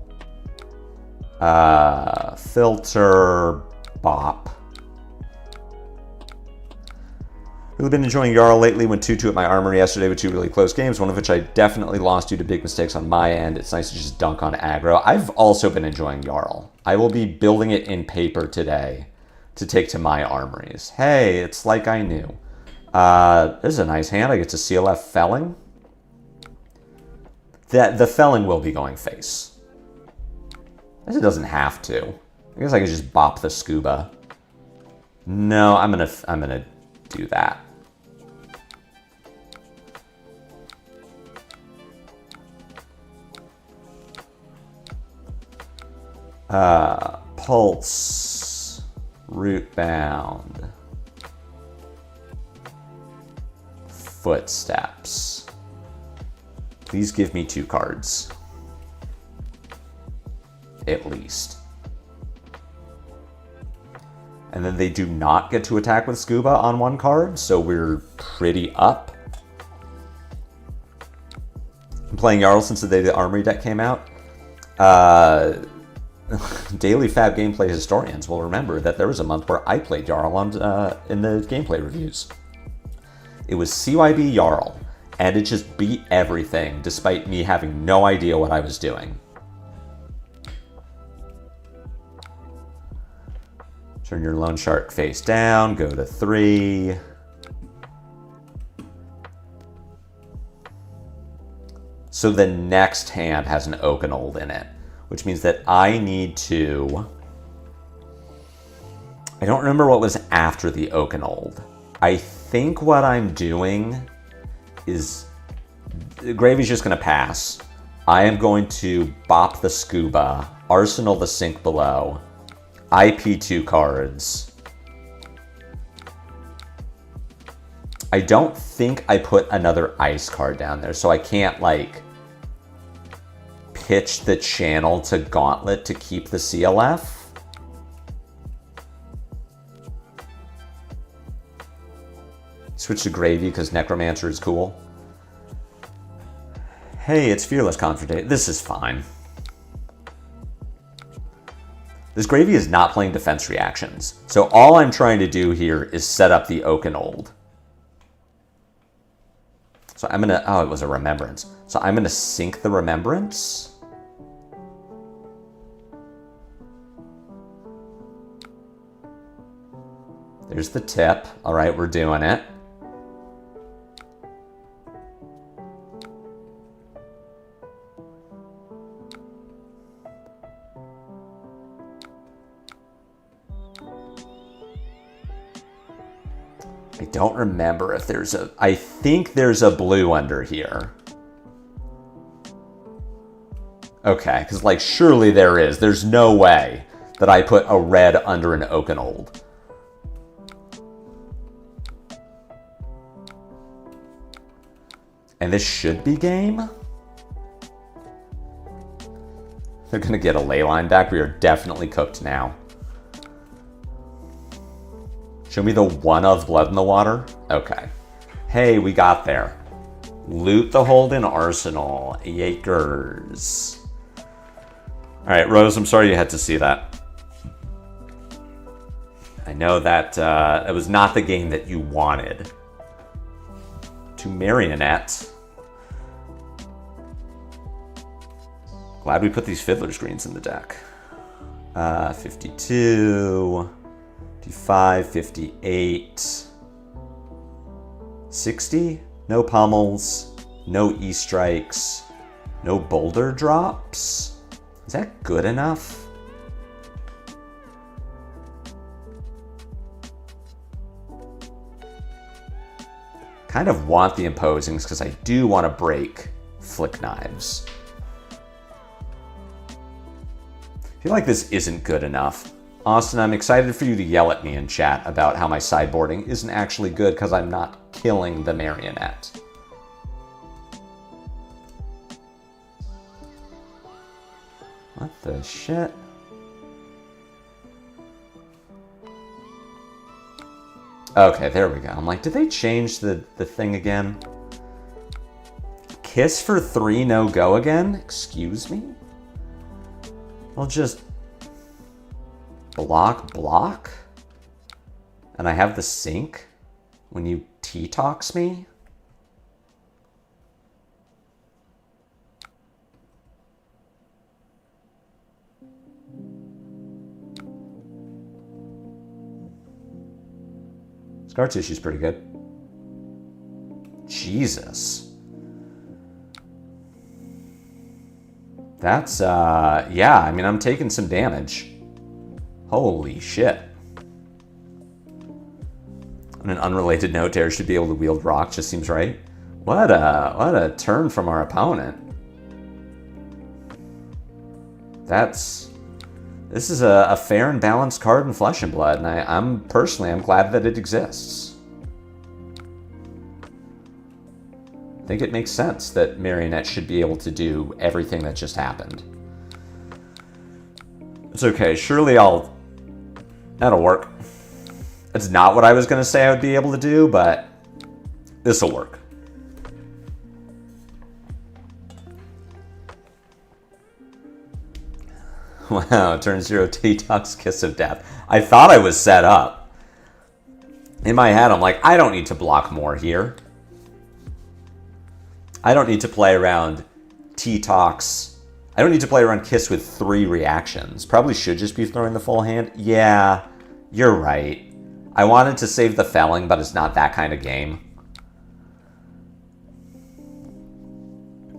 Filter, Bop. Really been enjoying Jarl lately. Went 2-2 at my armory yesterday with 2 really close games, one of which I definitely lost due to big mistakes on my end. It's nice to just dunk on aggro. I've also been enjoying Jarl. I will be building it in paper today to take to my armories. Hey, it's like I knew. This is a nice hand. I get to CLF Felling. The Felling will be going face. I guess it doesn't have to. I guess I could just bop the scuba. No, I'm gonna do that. Pulse, root bound, footsteps. Please give me 2 cards. At least. And then they do not get to attack with scuba on 1 card, so we're pretty up. I'm playing Jarl since the day the Armory deck came out. Daily Fab gameplay historians will remember that there was a month where I played Jarl in the gameplay reviews. It was CYB Jarl, and it just beat everything despite me having no idea what I was doing. Turn your Loan Shark face down, go to 3. So the next hand has an Oakenold in it, which means that I need to... I don't remember what was after the Oakenold. I think what I'm doing is... Gravy's just going to pass. I am going to bop the scuba, arsenal the sink below, IP 2 cards. I don't think I put another ice card down there, so I can't, like, pitch the channel to Gauntlet to keep the CLF. Switch to Gravy because Necromancer is cool. Hey, it's Fearless Confrontation. This is fine. This Gravy is not playing defense reactions. So all I'm trying to do here is set up the Oakenold. So I'm gonna, oh, it was a Remembrance. So I'm gonna sink the Remembrance. There's the tip. All right, we're doing it. I don't remember if there's a... I think there's a blue under here. Okay, because, like, surely there is. There's no way that I put a red under an Oakenold. And this should be game? They're going to get a Leyline back. We are definitely cooked now. Show me the 1 of Blood in the Water. Okay. Hey, we got there. Loot the Holden Arsenal. Yakers. All right, Rose, I'm sorry you had to see that. I know that it was not the game that you wanted. To Marionette. Glad we put these Fiddler screens in the deck. 52... 55, 58, 60, no pummels, no E-strikes, no boulder drops. Is that good enough? Kind of want the imposings because I do want to break Flick Knives. I feel like this isn't good enough. Austin, I'm excited for you to yell at me in chat about how my sideboarding isn't actually good because I'm not killing the Marionette. What the shit? Okay, there we go. I'm like, did they change the thing again? Kiss for 3, no go again? Excuse me? I'll just... block, and I have the sink when you T-Tox me? Scar tissue's pretty good. Jesus. That's, yeah, I mean, I'm taking some damage. Holy shit. On an unrelated note, Dare should be able to wield rock, just seems right. What a turn from our opponent. This is a fair and balanced card in Flesh and Blood, and I'm glad that it exists. I think it makes sense that Marionette should be able to do everything that just happened. It's okay, surely that'll work. It's not what I was going to say I would be able to do, but this'll work. Wow, turn 0 T-Tox Kiss of Death. I thought I was set up. In my head, I'm like, I don't need to block more here. I don't need to play around T-Tox. I don't need to play around Kiss with 3 reactions. Probably should just be throwing the full hand. Yeah, you're right. I wanted to save the Felling, but it's not that kind of game.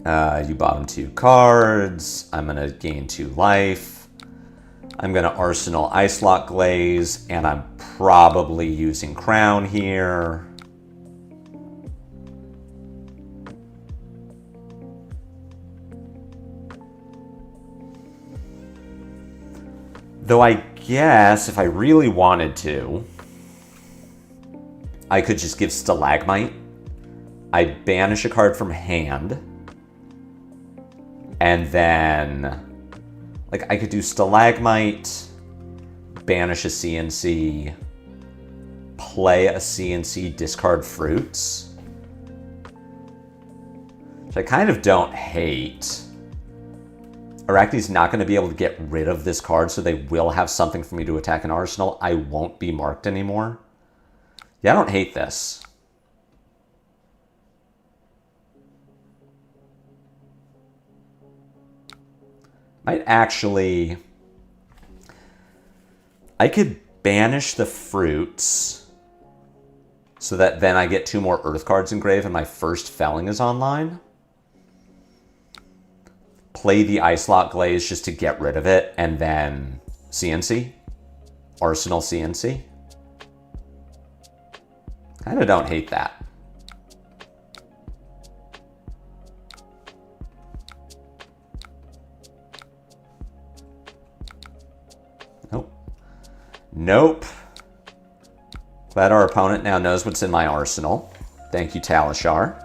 You bottom 2 cards. I'm going to gain 2 life. I'm going to Arsenal Ice Lock Glaze, and I'm probably using Crown here. Though I guess if I really wanted to, I could just give Stalagmite. I'd banish a card from hand. And then, like, I could do Stalagmite, banish a CNC, play a CNC, discard Fruits. Which I kind of don't hate. Arachne's not going to be able to get rid of this card, so they will have something for me to attack an Arsenal. I won't be marked anymore. Yeah, I don't hate this. Might actually... I could banish the Fruits so that then I get 2 more Earth cards in grave and my first Felling is online. Play the Ice Lock Glaze just to get rid of it, and then CNC. Arsenal CNC. Kinda don't hate that. Nope. Nope. Glad our opponent now knows what's in my arsenal. Thank you, Talishar.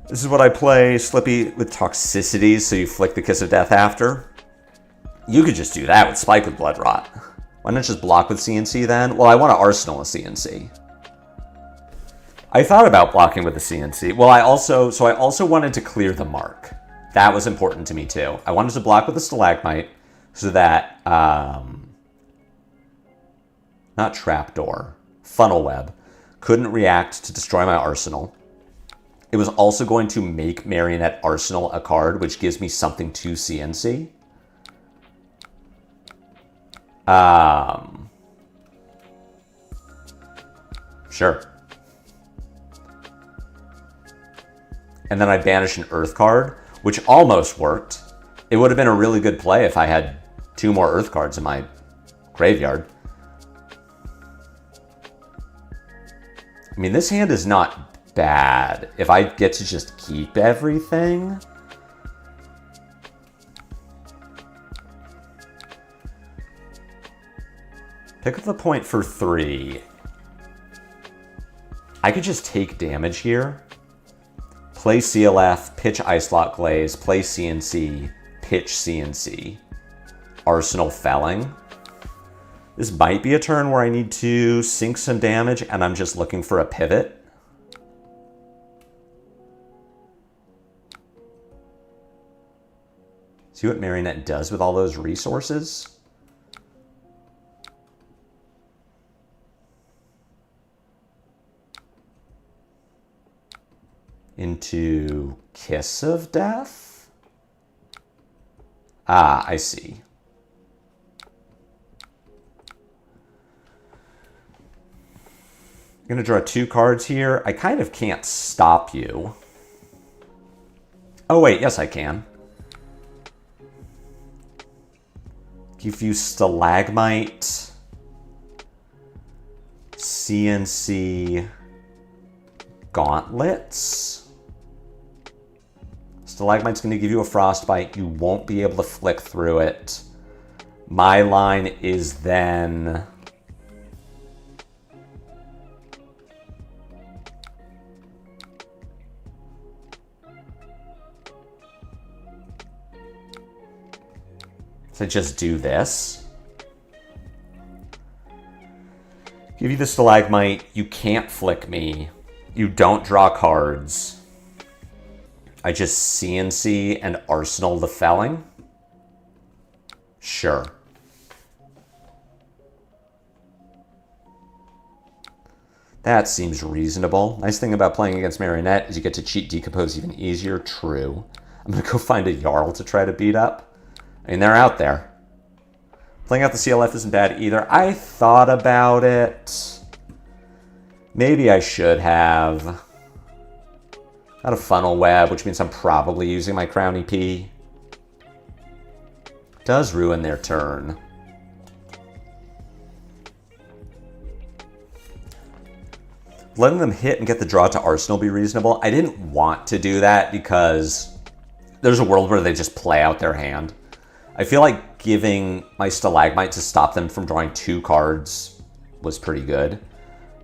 This is what I play, Slippy with Toxicities, so you flick the Kiss of Death after. You could just do that with Spike with Blood Rot. Why not just block with CNC then? Well, I want to Arsenal a CNC. I thought about blocking with the CNC. Well, I also wanted to clear the mark. That was important to me too. I wanted to block with the Stalagmite so that, not Trapdoor, Funnel Web, couldn't react to destroy my arsenal. It was also going to make Marionette Arsenal a card, which gives me something to CNC. Sure. And then I banish an Earth card, which almost worked. It would have been a really good play if I had 2 more Earth cards in my graveyard. I mean, this hand is not bad. If I get to just keep everything. Pick up the point for 3. I could just take damage here. Play CLF, pitch Ice Lock Glaze, play CNC, pitch CNC. Arsenal Felling. This might be a turn where I need to sink some damage and I'm just looking for a pivot. See what Marionette does with all those resources? into Kiss of Death? Ah, I see. I'm going to draw 2 cards here. I kind of can't stop you. Oh, wait. Yes, I can. Give you Stalagmite, CNC, Gauntlets. Stalagmite's going to give you a Frostbite. You won't be able to flick through it. My line is then... to just do this. Give you the Stalagmite. You can't flick me. You don't draw cards. I just CNC and Arsenal the Felling. Sure. That seems reasonable. Nice thing about playing against Marionette is you get to cheat Decompose even easier. True. I'm going to go find a Jarl to try to beat up. I mean, they're out there. Playing out the CLF isn't bad either. I thought about it. Maybe I should have. Got a Funnel Web, which means I'm probably using my Crown EP. Does ruin their turn. Letting them hit and get the draw to Arsenal be reasonable. I didn't want to do that because there's a world where they just play out their hand. I feel like giving my Stalagmite to stop them from drawing 2 cards was pretty good.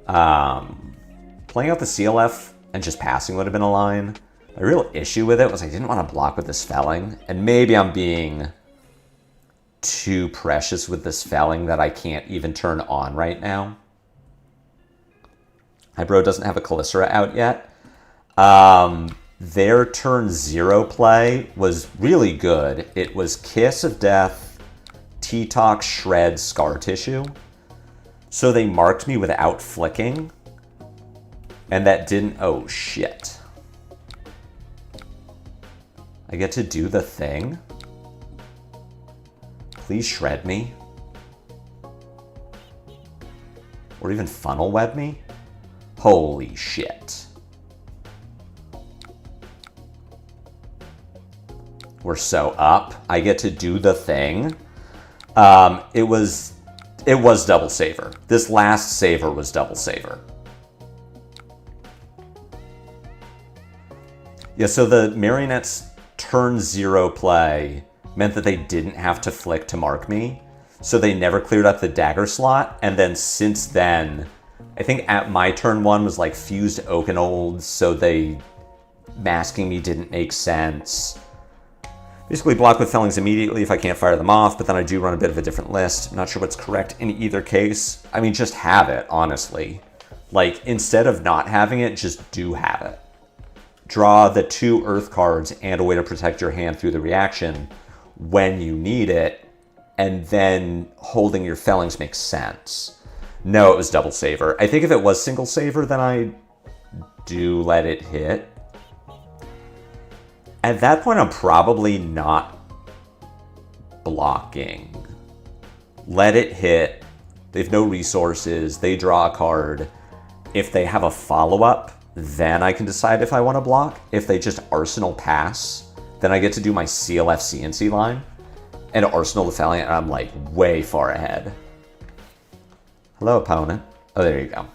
Playing out the CLF and just passing would have been a line. My real issue with it was I didn't want to block with this Felling. And maybe I'm being too precious with this Felling that I can't even turn on right now. Hybro doesn't have a Calicera out yet. Their turn 0 play was really good. It was Kiss of Death, T-Talk, Shred, Scar Tissue. So they marked me without flicking. And that didn't... Oh, shit. I get to do the thing? Please shred me. Or even Funnel Web me? Holy shit. We're so up. I get to do the thing. It was double saver. This last saver was double saver. Yeah, so the Marionette's turn 0 play meant that they didn't have to flick to mark me. So they never cleared up the dagger slot. And then since then, I think at my turn 1 was like Fused Oakenolds, so they masking me didn't make sense. Basically block with Fellings immediately if I can't fire them off, but then I do run a bit of a different list. I'm not sure what's correct in either case. I mean, just have it, honestly. Like, instead of not having it, just do have it. Draw the 2 Earth cards and a way to protect your hand through the reaction when you need it, and then holding your Fellings makes sense. No, it was double saver. I think if it was single saver, then I do let it hit. At that point, I'm probably not blocking. Let it hit. They have no resources. They draw a card. If they have a follow-up, then I can decide if I want to block. If they just Arsenal pass, then I get to do my CLF CNC line and Arsenal the Felling, and I'm like way far ahead. Hello, opponent. Oh, there you go.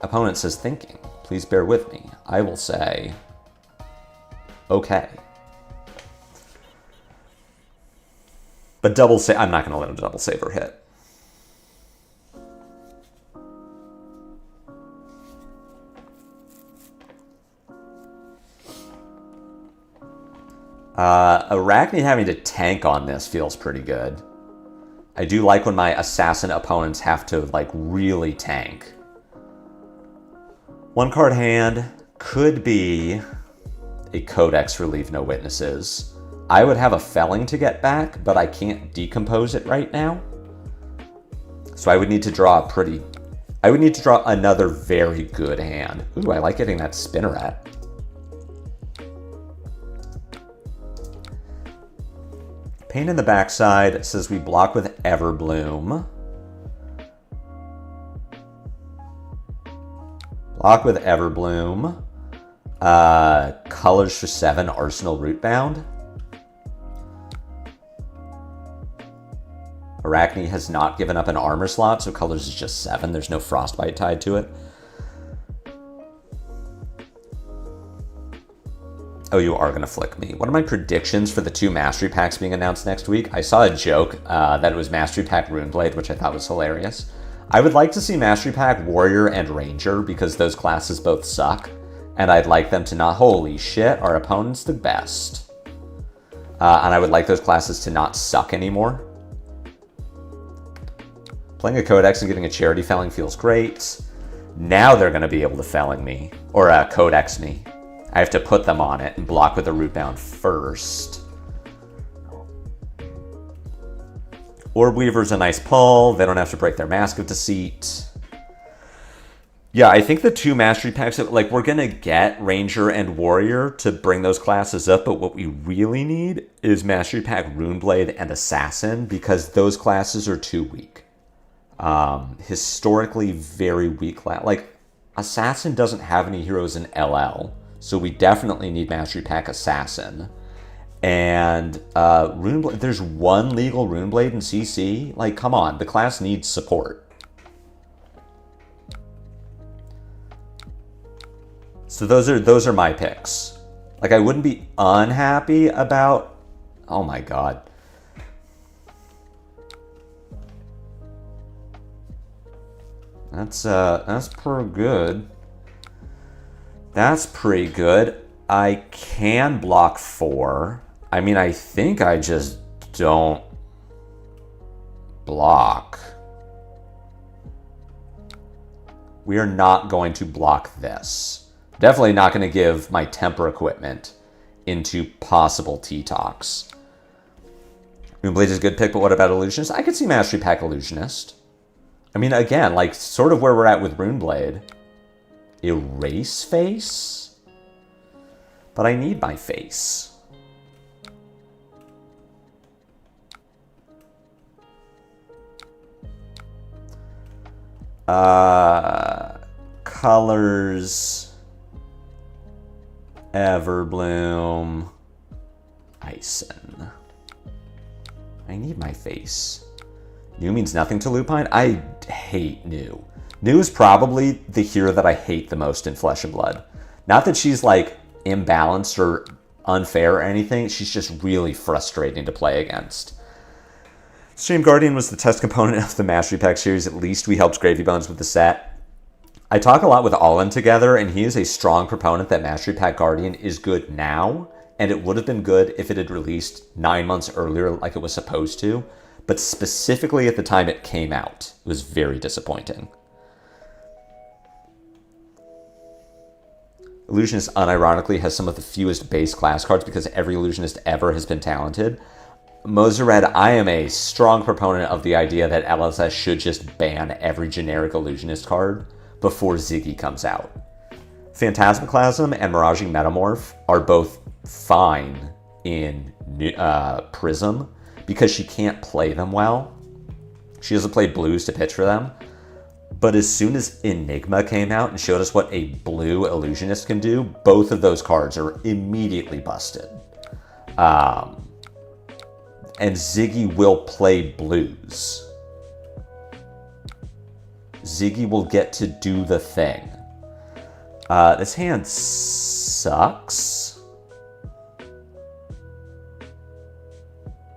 Opponent says thinking. Please bear with me. I will say... okay. But I'm not going to let him double saver hit. Arachne having to tank on this feels pretty good. I do like when my assassin opponents have to like really tank. 1 card hand could be a Codex for Leave No Witnesses. I would have a Felling to get back, but I can't decompose it right now. So I would need to draw another very good hand. Ooh, I like getting that Spinneret. Pain in the backside says we block with Everbloom. Block with Everbloom. Colors for 7, Arsenal Rootbound. Arachne has not given up an armor slot, so colors is just 7. There's no frostbite tied to it. Oh, you are going to flick me. What are my predictions for the 2 Mastery Packs being announced next week? I saw a joke that it was Mastery Pack Runeblade, which I thought was hilarious. I would like to see Mastery Pack Warrior and Ranger, because those classes both suck. And I'd like them to not... Holy shit, our opponent's the best. And I would like those classes to not suck anymore. Playing a Codex and getting a Charity Felling feels great. Now they're going to be able to Felling me. Or Codex me. I have to put them on it and block with the Rootbound first. Orb Weaver's a nice pull. They don't have to break their Mask of Deceit. Yeah, I think the 2 Mastery Packs, like, we're going to get Ranger and Warrior to bring those classes up, but what we really need is Mastery Pack Runeblade and Assassin, because those classes are too weak. Historically very weak class. Like, Assassin doesn't have any heroes in LL, so we definitely need Mastery Pack Assassin. And Runeblade, there's 1 legal Runeblade in CC. Like, come on, the class needs support. So those are my picks. Like, I wouldn't be unhappy about... Oh my god. That's pretty good. That's pretty good. I can block 4. I mean, I think I just don't block. We are not going to block this. Definitely not going to give my temper equipment into possible T-Tox. Moonblade is a good pick, but what about Illusionist? I could see Mastery Pack Illusionist. I mean, again, like, sort of where we're at with Runeblade. Erase face? But I need my face. Colors... Everbloom, Ison. I need my face. New means nothing to Lupine? I hate New. New is probably the hero that I hate the most in Flesh and Blood. Not that she's, like, imbalanced or unfair or anything. She's just really frustrating to play against. Stream Guardian was the test component of the Mastery Pack series. At least we helped Gravy Bones with the set. I talk a lot with Allen together, and he is a strong proponent that Mastery Pack Guardian is good now, and it would have been good if it had released 9 months earlier like it was supposed to, but specifically at the time it came out. It was very disappointing. Illusionist unironically has some of the fewest base class cards because every Illusionist ever has been talented. Mosered, I am a strong proponent of the idea that LSS should just ban every generic Illusionist card before Ziggy comes out. Phantasmaclasm and Miraging Metamorph are both fine in Prism because she can't play them well. She doesn't play blues to pitch for them. But as soon as Enigma came out and showed us what a blue Illusionist can do, both of those cards are immediately busted. And Ziggy will play blues. Ziggy will get to do the thing. This hand sucks.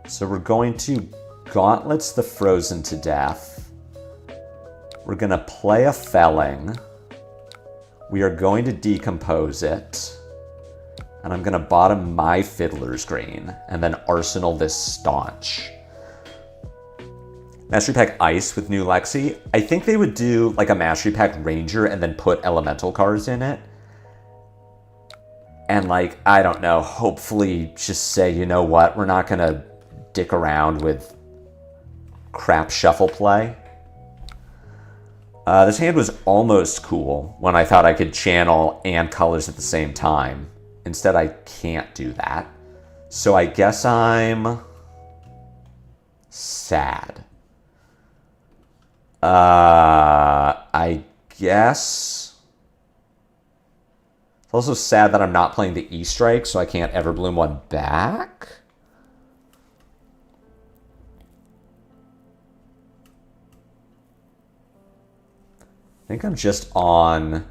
So we're going to Gauntlets the Frozen to Death. We're going to play a Felling. We are going to decompose it. And I'm going to bottom my Fiddler's Green. And then Arsenal this Staunch. Mastery Pack Ice with new Lexi. I think they would do like a Mastery Pack Ranger and then put elemental cards in it. And like, I don't know, hopefully just say, you know what, we're not going to dick around with crap shuffle play. This hand was almost cool when I thought I could channel and colors at the same time. Instead, I can't do that. So I guess I'm Sad. I guess. It's also sad that I'm not playing the E-Strike, so I can't Everbloom one back. I think I'm just on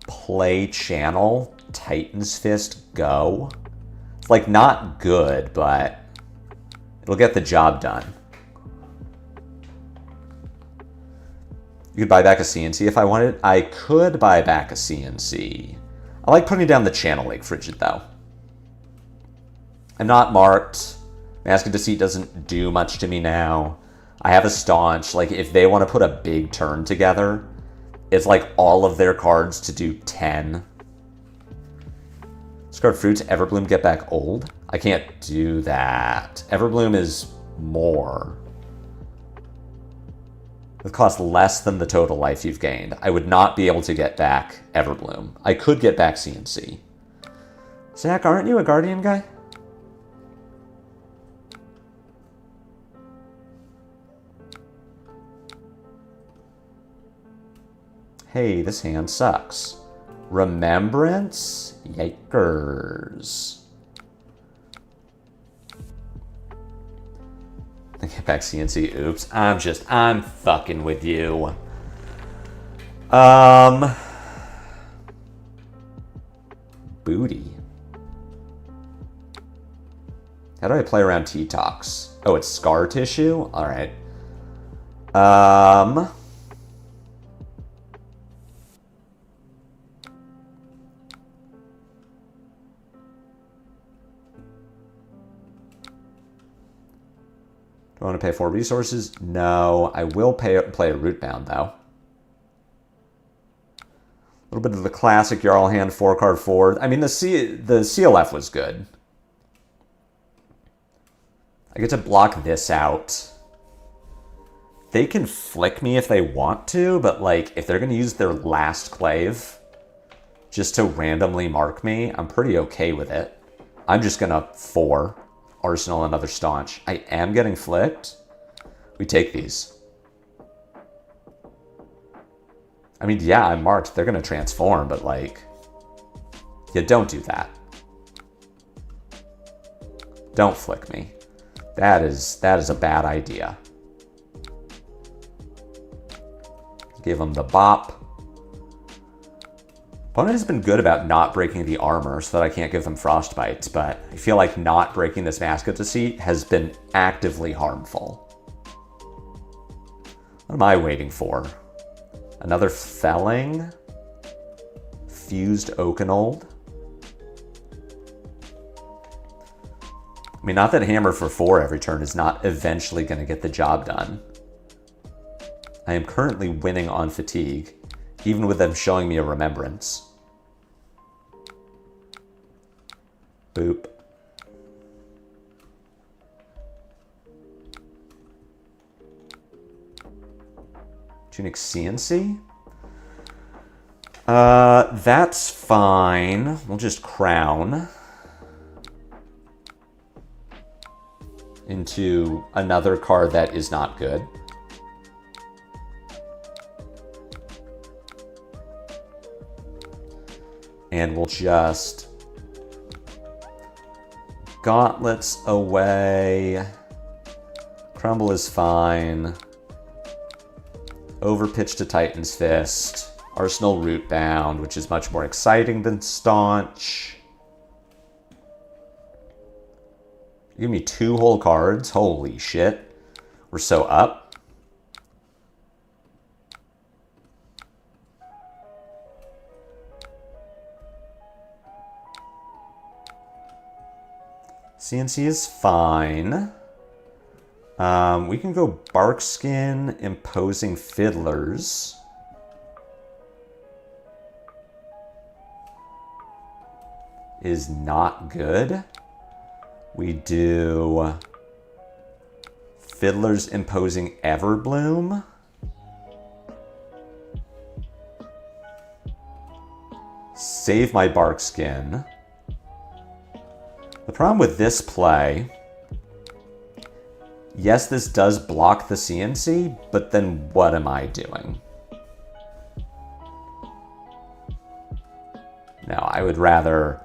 play channel, Titan's Fist, go. It's like not good, but it'll get the job done. You could buy back a CNC if I wanted. I could buy back a CNC. I like putting down the Channel Lake Frigid, though. I'm not marked. Mask of Deceit doesn't do much to me now. I have a Staunch. Like, if they want to put a big turn together, it's like all of their cards to do 10. Discard Fruits, Everbloom, get back old. I can't do that. Everbloom is more. It costs less than the total life you've gained. I would not be able to get back Everbloom. I could get back CNC. Zach, aren't you a Guardian guy? Hey, this hand sucks. Remembrance? Yikers. I get back CNC. Oops. I'm fucking with you. Booty. How do I play around T-Tox? Oh, it's scar tissue? Alright. Do I want to pay 4 resources? No. I will play a Rootbound, though. A little bit of the classic Jarl hand 4-card forward. I mean, the CLF was good. I get to block this out. They can flick me if they want to, but, like, if they're going to use their last clave just to randomly mark me, I'm pretty okay with it. I'm just going to 4. Arsenal, another Staunch. I am getting flicked. We take these. I mean, yeah, I'm marked. They're going to transform, but, like, yeah, don't do that. Don't flick me. That is a bad idea. Give them the bop. Opponent has been good about not breaking the armor so that I can't give them Frostbites, but I feel like not breaking this Mask of Deceit has been actively harmful. What am I waiting for? Another Felling? Fused Oakenold? I mean, not that Hammer for 4 every turn is not eventually going to get the job done. I am currently winning on Fatigue, even with them showing me a Remembrance. Boop. Tunic CNC? That's fine. We'll just Crown into another card that is not good. And we'll just Gauntlets away. Crumble is fine. Overpitch to Titan's Fist. Arsenal Rootbound, which is much more exciting than Staunch. Give me 2 whole cards. Holy shit. We're so up. CNC is fine. We can go Barkskin, Imposing Fiddlers. Is not good. We do Fiddler's Imposing Everbloom. Save my Barkskin. The problem with this play Yes, this does block the CNC, but then what am I doing? No, I would rather...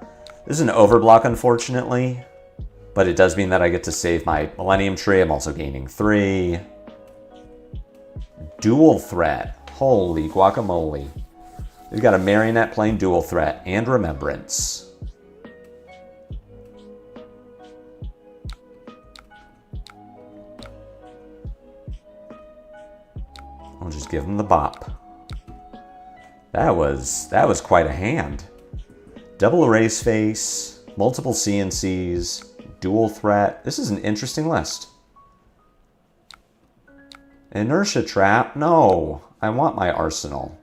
This is an overblock, unfortunately, but it does mean that I get to save my Millennium Tree. I'm also gaining 3. Dual threat. Holy guacamole. We've got a Marionette playing dual threat and Remembrance. I'll just give him the bop. That was quite a hand. Double erase face, multiple CNCs, dual threat. This is an interesting list. Inertia trap? No, I want my arsenal.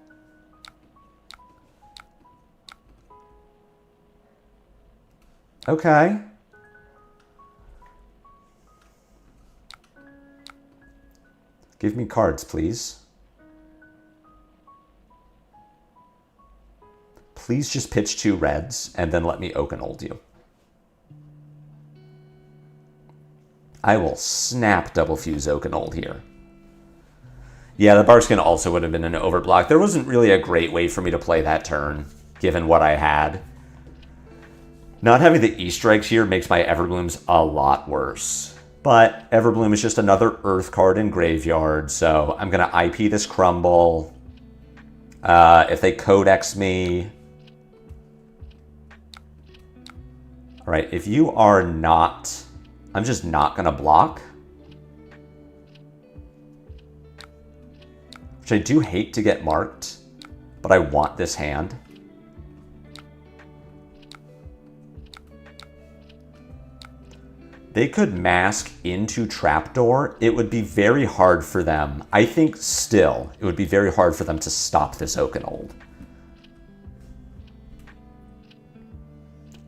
Okay. Give me cards, please. Please just pitch 2 reds and then let me Oakenold you. I will snap double fuse Oakenold here. Yeah, the Barkskin also would have been an overblock. There wasn't really a great way for me to play that turn, given what I had. Not having the Easter eggs here makes my Everblooms a lot worse. But Everbloom is just another Earth card in Graveyard, so I'm going to IP this Crumble. If they Codex me... Alright, if you are not... I'm just not going to block. Which I do hate to get marked, but I want this hand. They could mask into Trapdoor. It would be very hard for them. I think still, it would be very hard for them to stop this Oakenold.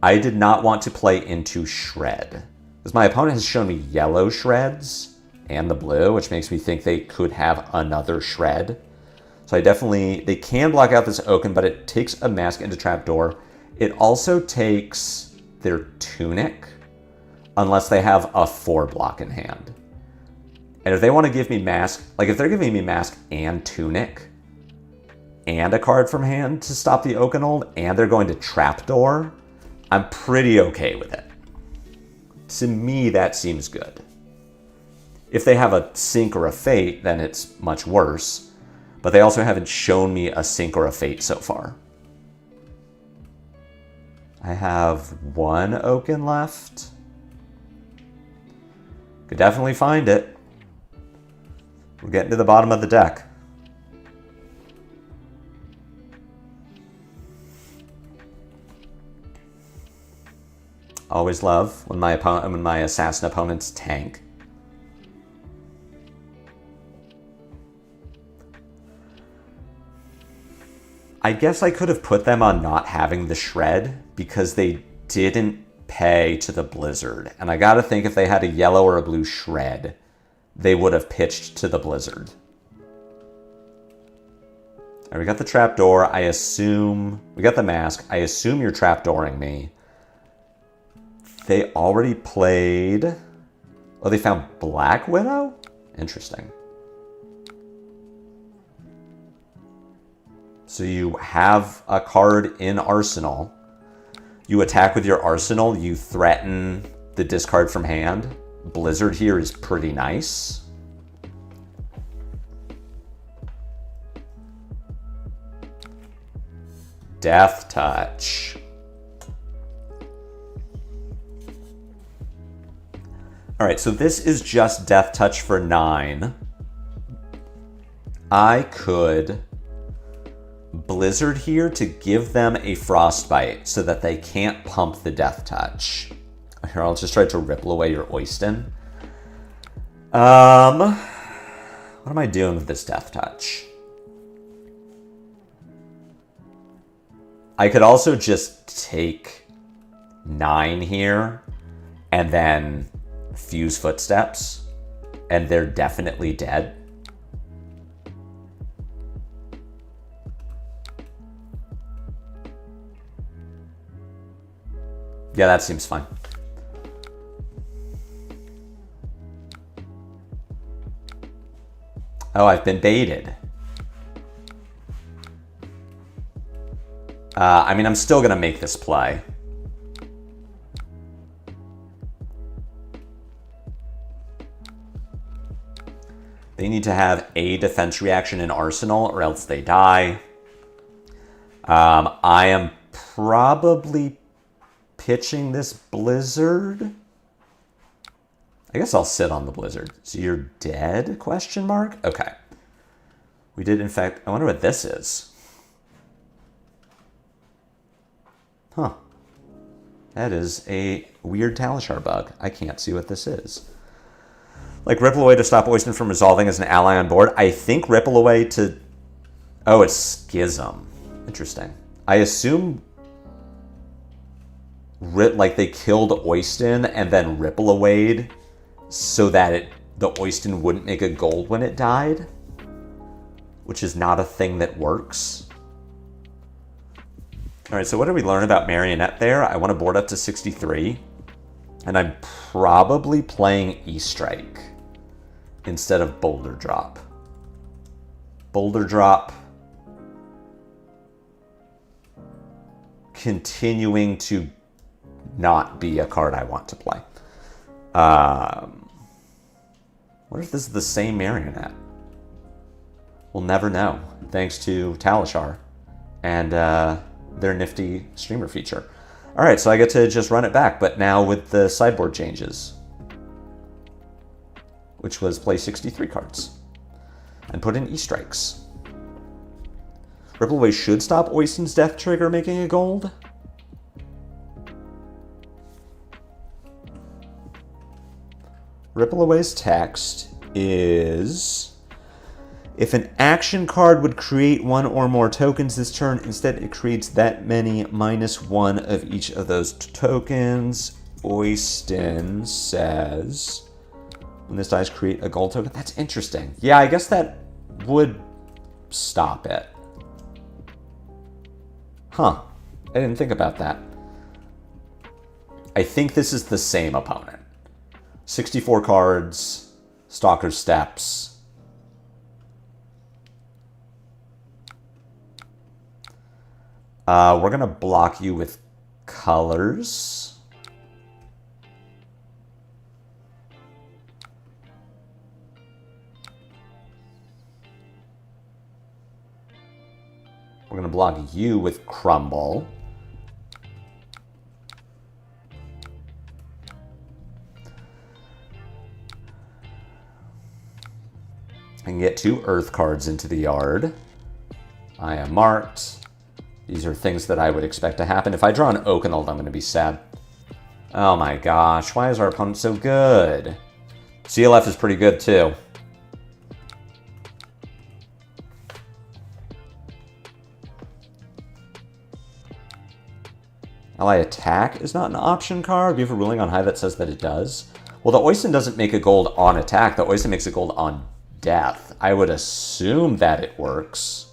I did not want to play into Shred, because my opponent has shown me yellow Shreds and the blue, which makes me think they could have another Shred. So I definitely, they can block out this Oaken, but it takes a mask into Trapdoor. It also takes their Tunic, unless they have a 4 block in hand. And if they want to give me mask, like if they're giving me mask and Tunic, and a card from hand to stop the Oakenold, and they're going to Trapdoor, I'm pretty okay with it. To me, that seems good. If they have a Sink or a Fate, then it's much worse. But they also haven't shown me a Sink or a Fate so far. I have 1 Oaken left. Could definitely find it. We're getting to the bottom of the deck. Always love when my assassin opponents tank. I guess I could have put them on not having the Shred because they didn't pay to the Blizzard. And I gotta think if they had a yellow or a blue Shred, they would have pitched to the Blizzard. Alright, we got the Trapdoor. I assume... We got the mask. I assume you're Trapdooring me. They already played... Oh, they found Black Widow? Interesting. So you have a card in Arsenal. You attack with your Arsenal. You threaten the discard from hand. Blizzard here is pretty nice. Death Touch. Alright, so this is just Death Touch for 9. I could Blizzard here to give them a Frostbite so that they can't pump the Death Touch. Here, I'll just try to ripple away your Oyston. What am I doing with this Death Touch? I could also just take 9 here and then fuse Footsteps, and they're definitely dead. Yeah, that seems fine. Oh, I've been baited. I mean, I'm still going to make this play. They need to have a defense reaction in Arsenal or else they die. I am probably pitching this Blizzard. I guess I'll sit on the Blizzard. So you're dead? Question mark? Okay. We did, in fact... I wonder what this is. Huh. That is a weird Talishar bug. I can't see what this is. Like, Ripple Away to stop Oyston from resolving as an ally on board. I think Ripple Away to... Oh, it's Schism. Interesting. I assume... like, they killed Oyston and then Ripple Away'd so that the Oyston wouldn't make a gold when it died. Which is not a thing that works. Alright, so what did we learn about Marionette there? I want to board up to 63. And I'm probably playing E-Strike instead of Boulder Drop. Boulder Drop. Continuing to not be a card I want to play. What if this is the same Marionette? We'll never know, thanks to Talishar and their nifty streamer feature. All right, so I get to just run it back, but now with the sideboard changes, which was play 63 cards and put in E-Strikes. Ripple Away should stop Oyston's death trigger making a gold. Ripple Away's text is... If an action card would create one or more tokens this turn, instead it creates that many -1 of each of those tokens. Oyston says, when this dies, create a gold token. That's interesting. Yeah, I guess that would stop it. Huh. I didn't think about that. I think this is the same opponent. 64 cards, Stalker Steps. We're going to block you with colors. We're going to block you with Crumble. I can get 2 Earth cards into the yard. I am marked. These are things that I would expect to happen. If I draw an Oakenald, I'm going to be sad. Oh my gosh, why is our opponent so good? CLF is pretty good too. Ally Attack is not an option card. We have a ruling on high that says that it does. Well, the Oyston doesn't make a gold on attack. The Oyston makes a gold on death. I would assume that it works.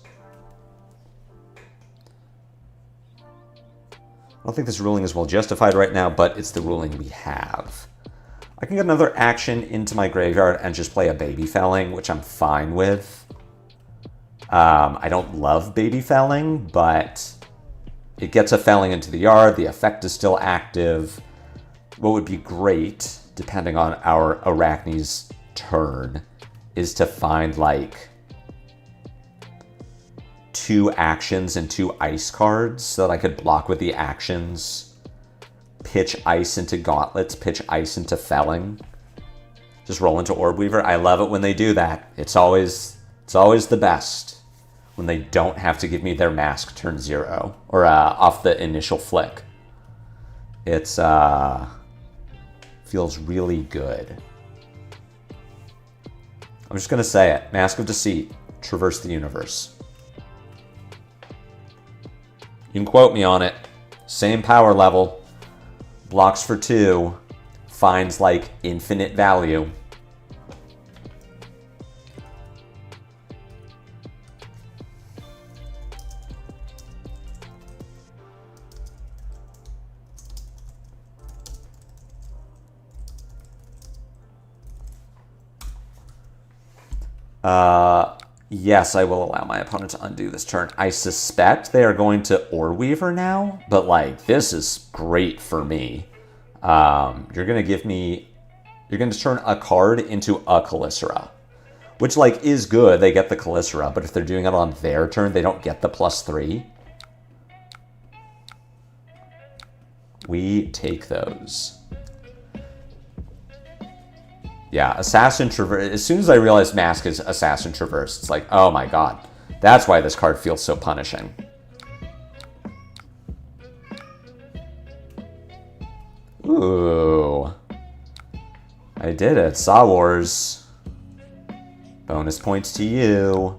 I don't think this ruling is well justified right now, but it's the ruling we have. I can get another action into my graveyard and just play a Baby Felling, which I'm fine with. I don't love Baby Felling, but it gets a Felling into the yard. The effect is still active. What would be great, depending on our Arachne's turn, is to find like 2 actions and 2 ice cards so that I could block with the actions, pitch ice into gauntlets, pitch ice into Felling, just roll into Orb Weaver. I love it when they do that. It's always the best when they don't have to give me their mask turn 0 or off the initial flick. It's feels really good. I'm just gonna say it. Mask of Deceit, traverse the universe. You can quote me on it. Same power level. Blocks for 2. Finds like infinite value. Yes, I will allow my opponent to undo this turn. I suspect they are going to Ore Weaver now, but like, this is great for me. You're going to turn a card into a Calicera, which like is good. They get the Calicera, but if they're doing it on their turn, they don't get the +3. We take those. Yeah, Assassin Traverse. As soon as I realized Mask is Assassin Traverse, it's like, oh my god. That's why this card feels so punishing. Ooh. I did it. Saw Wars. Bonus points to you.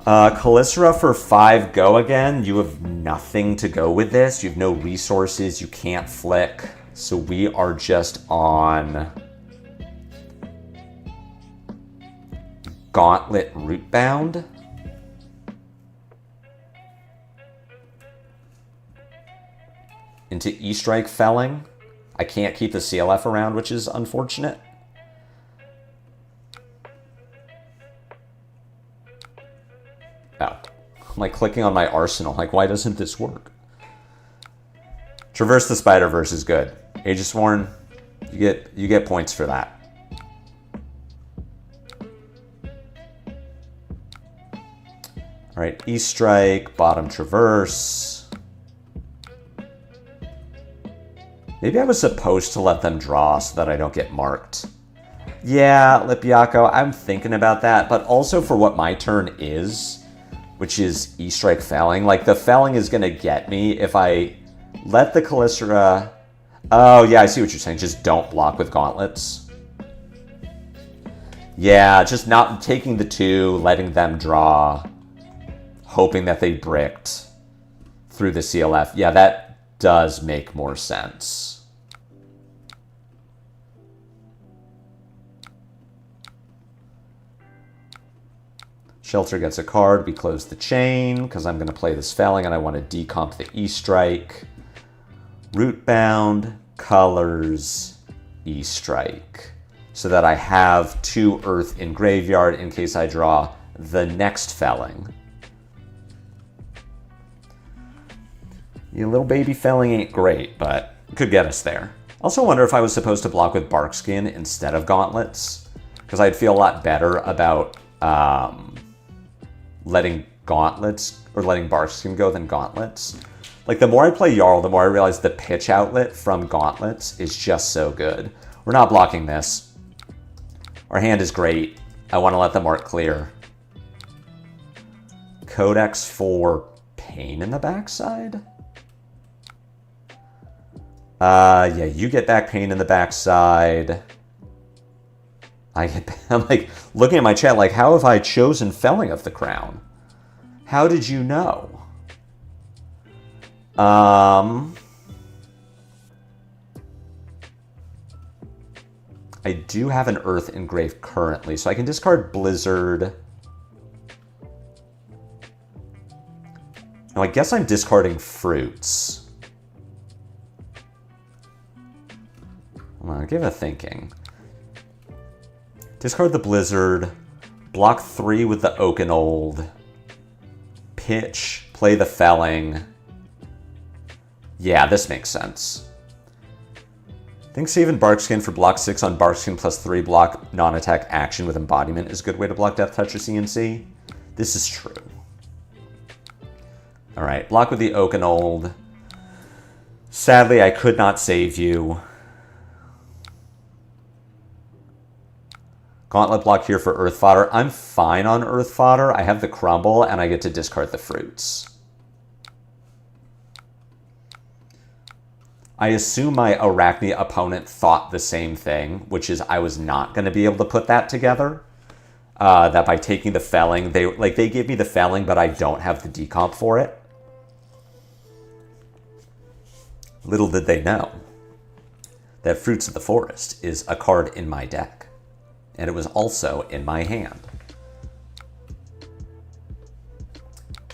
Calicera for 5, go again. You have nothing to go with this. You have no resources. You can't flick. So we are just on Gauntlet Rootbound. Into E-Strike Felling. I can't keep the CLF around, which is unfortunate. Oh. I'm like clicking on my arsenal. Like, why doesn't this work? Traverse the Spider-Verse is good. Aegisworn, you get points for that. All right, E-Strike, bottom Traverse. Maybe I was supposed to let them draw so that I don't get marked. Yeah, Lipiaco, I'm thinking about that, but also for what my turn is, which is E-Strike Felling. Like, the Felling is going to get me if I let the Calicera... Oh, yeah, I see what you're saying. Just don't block with Gauntlets. Yeah, just not taking the 2, letting them draw, hoping that they bricked through the CLF. Yeah, that does make more sense. Shelter gets a card. We close the chain because I'm going to play this Felling and I want to decomp the E-Strike. Rootbound, colors, E-Strike. So that I have 2 Earth in graveyard in case I draw the next Felling. Your little baby Felling ain't great, but could get us there. Also wonder if I was supposed to block with Barkskin instead of Gauntlets, because I'd feel a lot better about letting Gauntlets or letting Barkskin go than Gauntlets. Like, the more I play Jarl, the more I realize the pitch outlet from Gauntlets is just so good. We're not blocking this. Our hand is great. I want to let the mark clear. Codex for Pain in the backside? Yeah, you get back Pain in the backside. I'm like looking at my chat like, how have I chosen Felling of the Crown? How did you know? I do have an Earth Engrave currently, so I can discard Blizzard. No, I guess I'm discarding Fruits. Hold on, give it a thinking. Discard the Blizzard, block 3 with the Oakenold, pitch, play the Felling. Yeah, this makes sense. I think saving Barkskin for block 6 on Barkskin +3 block non-attack action with Embodiment is a good way to block Death Touch or CNC. This is true. Alright, block with the Oakenold. Sadly, I could not save you. Gauntlet block here for Earth Fodder. I'm fine on Earth Fodder. I have the Crumble, and I get to discard the Fruits. I assume my Arachne opponent thought the same thing, which is I was not going to be able to put that together. That by taking the Felling, they gave me the Felling, but I don't have the decomp for it. Little did they know that Fruits of the Forest is a card in my deck. And it was also in my hand.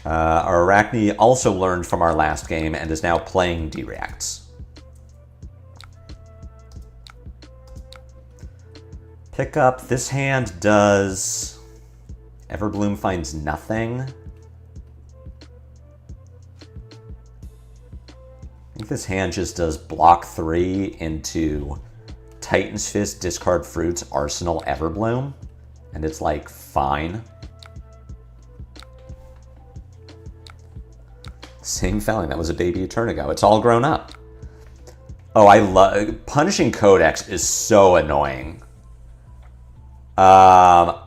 Our Arachne also learned from our last game and is now playing D-Reacts. Pick up. This hand does... Everbloom finds nothing. I think this hand just does block 3 into Titan's Fist, discard fruits, Arsenal, Everbloom. And it's like, fine. Same Felling, that was a baby a turn ago. It's all grown up. Oh, I love... Punishing Codex is so annoying. I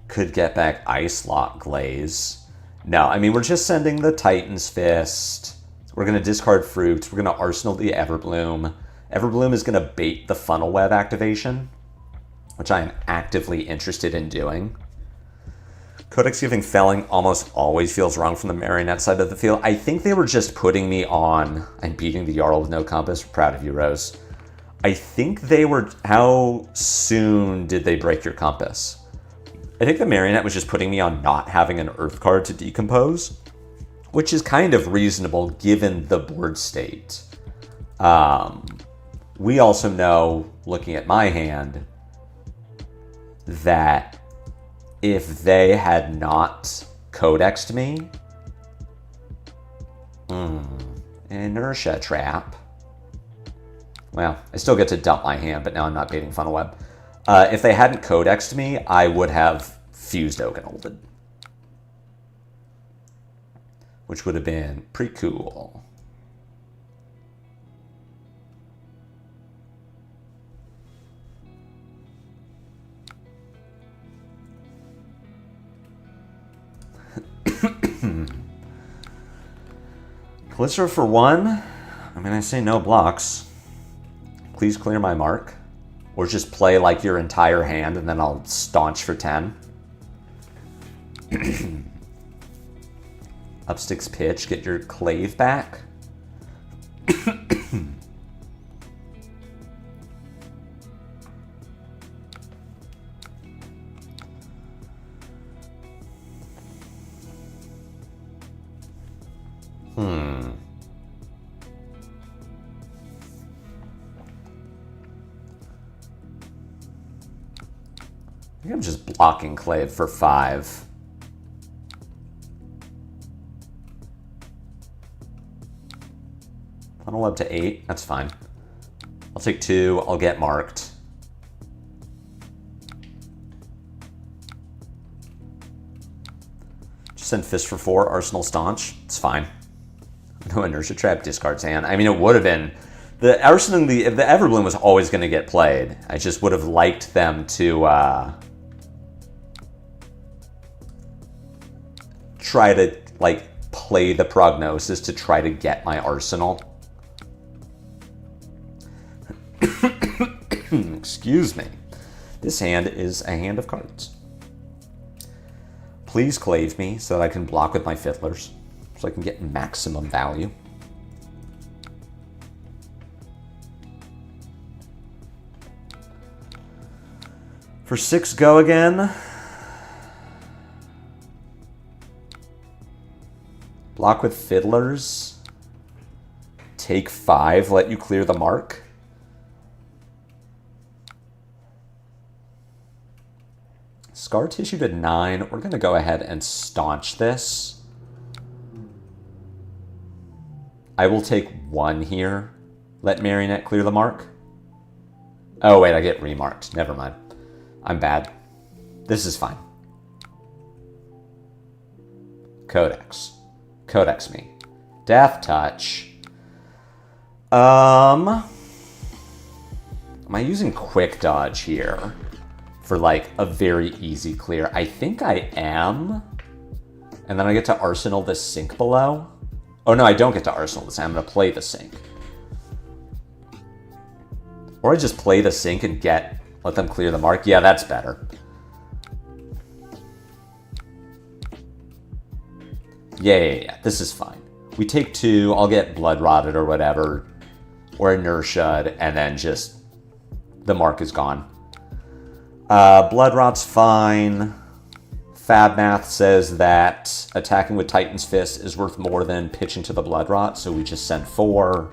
could get back Ice Lock Glaze. No, I mean, we're just sending the Titan's Fist. We're going to discard fruits. We're going to Arsenal the Everbloom. Everbloom is going to bait the Funnel Web activation, which I am actively interested in doing. Codex giving Felling almost always feels wrong from the Marionette side of the field. I think they were just putting me on... I'm beating the Jarl with no compass. Proud of you, Rose. I think they were... How soon did they break your compass? I think the Marionette was just putting me on not having an Earth card to decompose, which is kind of reasonable given the board state. We also know, looking at my hand, that if they had not Codexed me... Inertia Trap. Well, I still get to dump my hand, but now I'm not baiting Funnel Web. If they hadn't Codexed me, I would have fused Oakenholded, which would have been pretty cool. Glycer for 1. I mean, I say no blocks. Please clear my mark. Or just play like your entire hand and then I'll staunch for 10. Upsticks Pitch, get your Clave back. I think I'm just blocking Clave for 5. Funnel Web to 8. That's fine. I'll take 2. I'll get marked. Just send Fist for 4. Arsenal Staunch. It's fine. No Inertia Trap. Discards hand. I mean, it would have been... The Arsenal, the Everbloom was always going to get played. I just would have liked them to... try to, like, play the Prognosis to try to get my Arsenal. Excuse me. This hand is a hand of cards. Please Clave me so that I can block with my Fiddlers, so I can get maximum value. For 6, go again. Block with Fiddlers. Take 5, let you clear the mark. Scar Tissue to 9. We're going to go ahead and staunch this. I will take 1 here. Let Marionette clear the mark. Oh, wait, I get remarked. Never mind. I'm bad. This is fine. Codex. Codex me. Death Touch. Am I using Quick Dodge here for like a very easy clear? I think I am. And then I get to Arsenal the Sink below. Oh no, I don't get to Arsenal this. I'm going to play the Sink. Or I just play the Sink and let them clear the mark. Yeah, that's better. Yeah, this is fine. We take 2, I'll get Blood Rotted or whatever, or Inertia, and then just the mark is gone. Blood Rot's fine. Fab Math says that attacking with Titan's Fist is worth more than pitching to the Blood Rot, so we just send 4.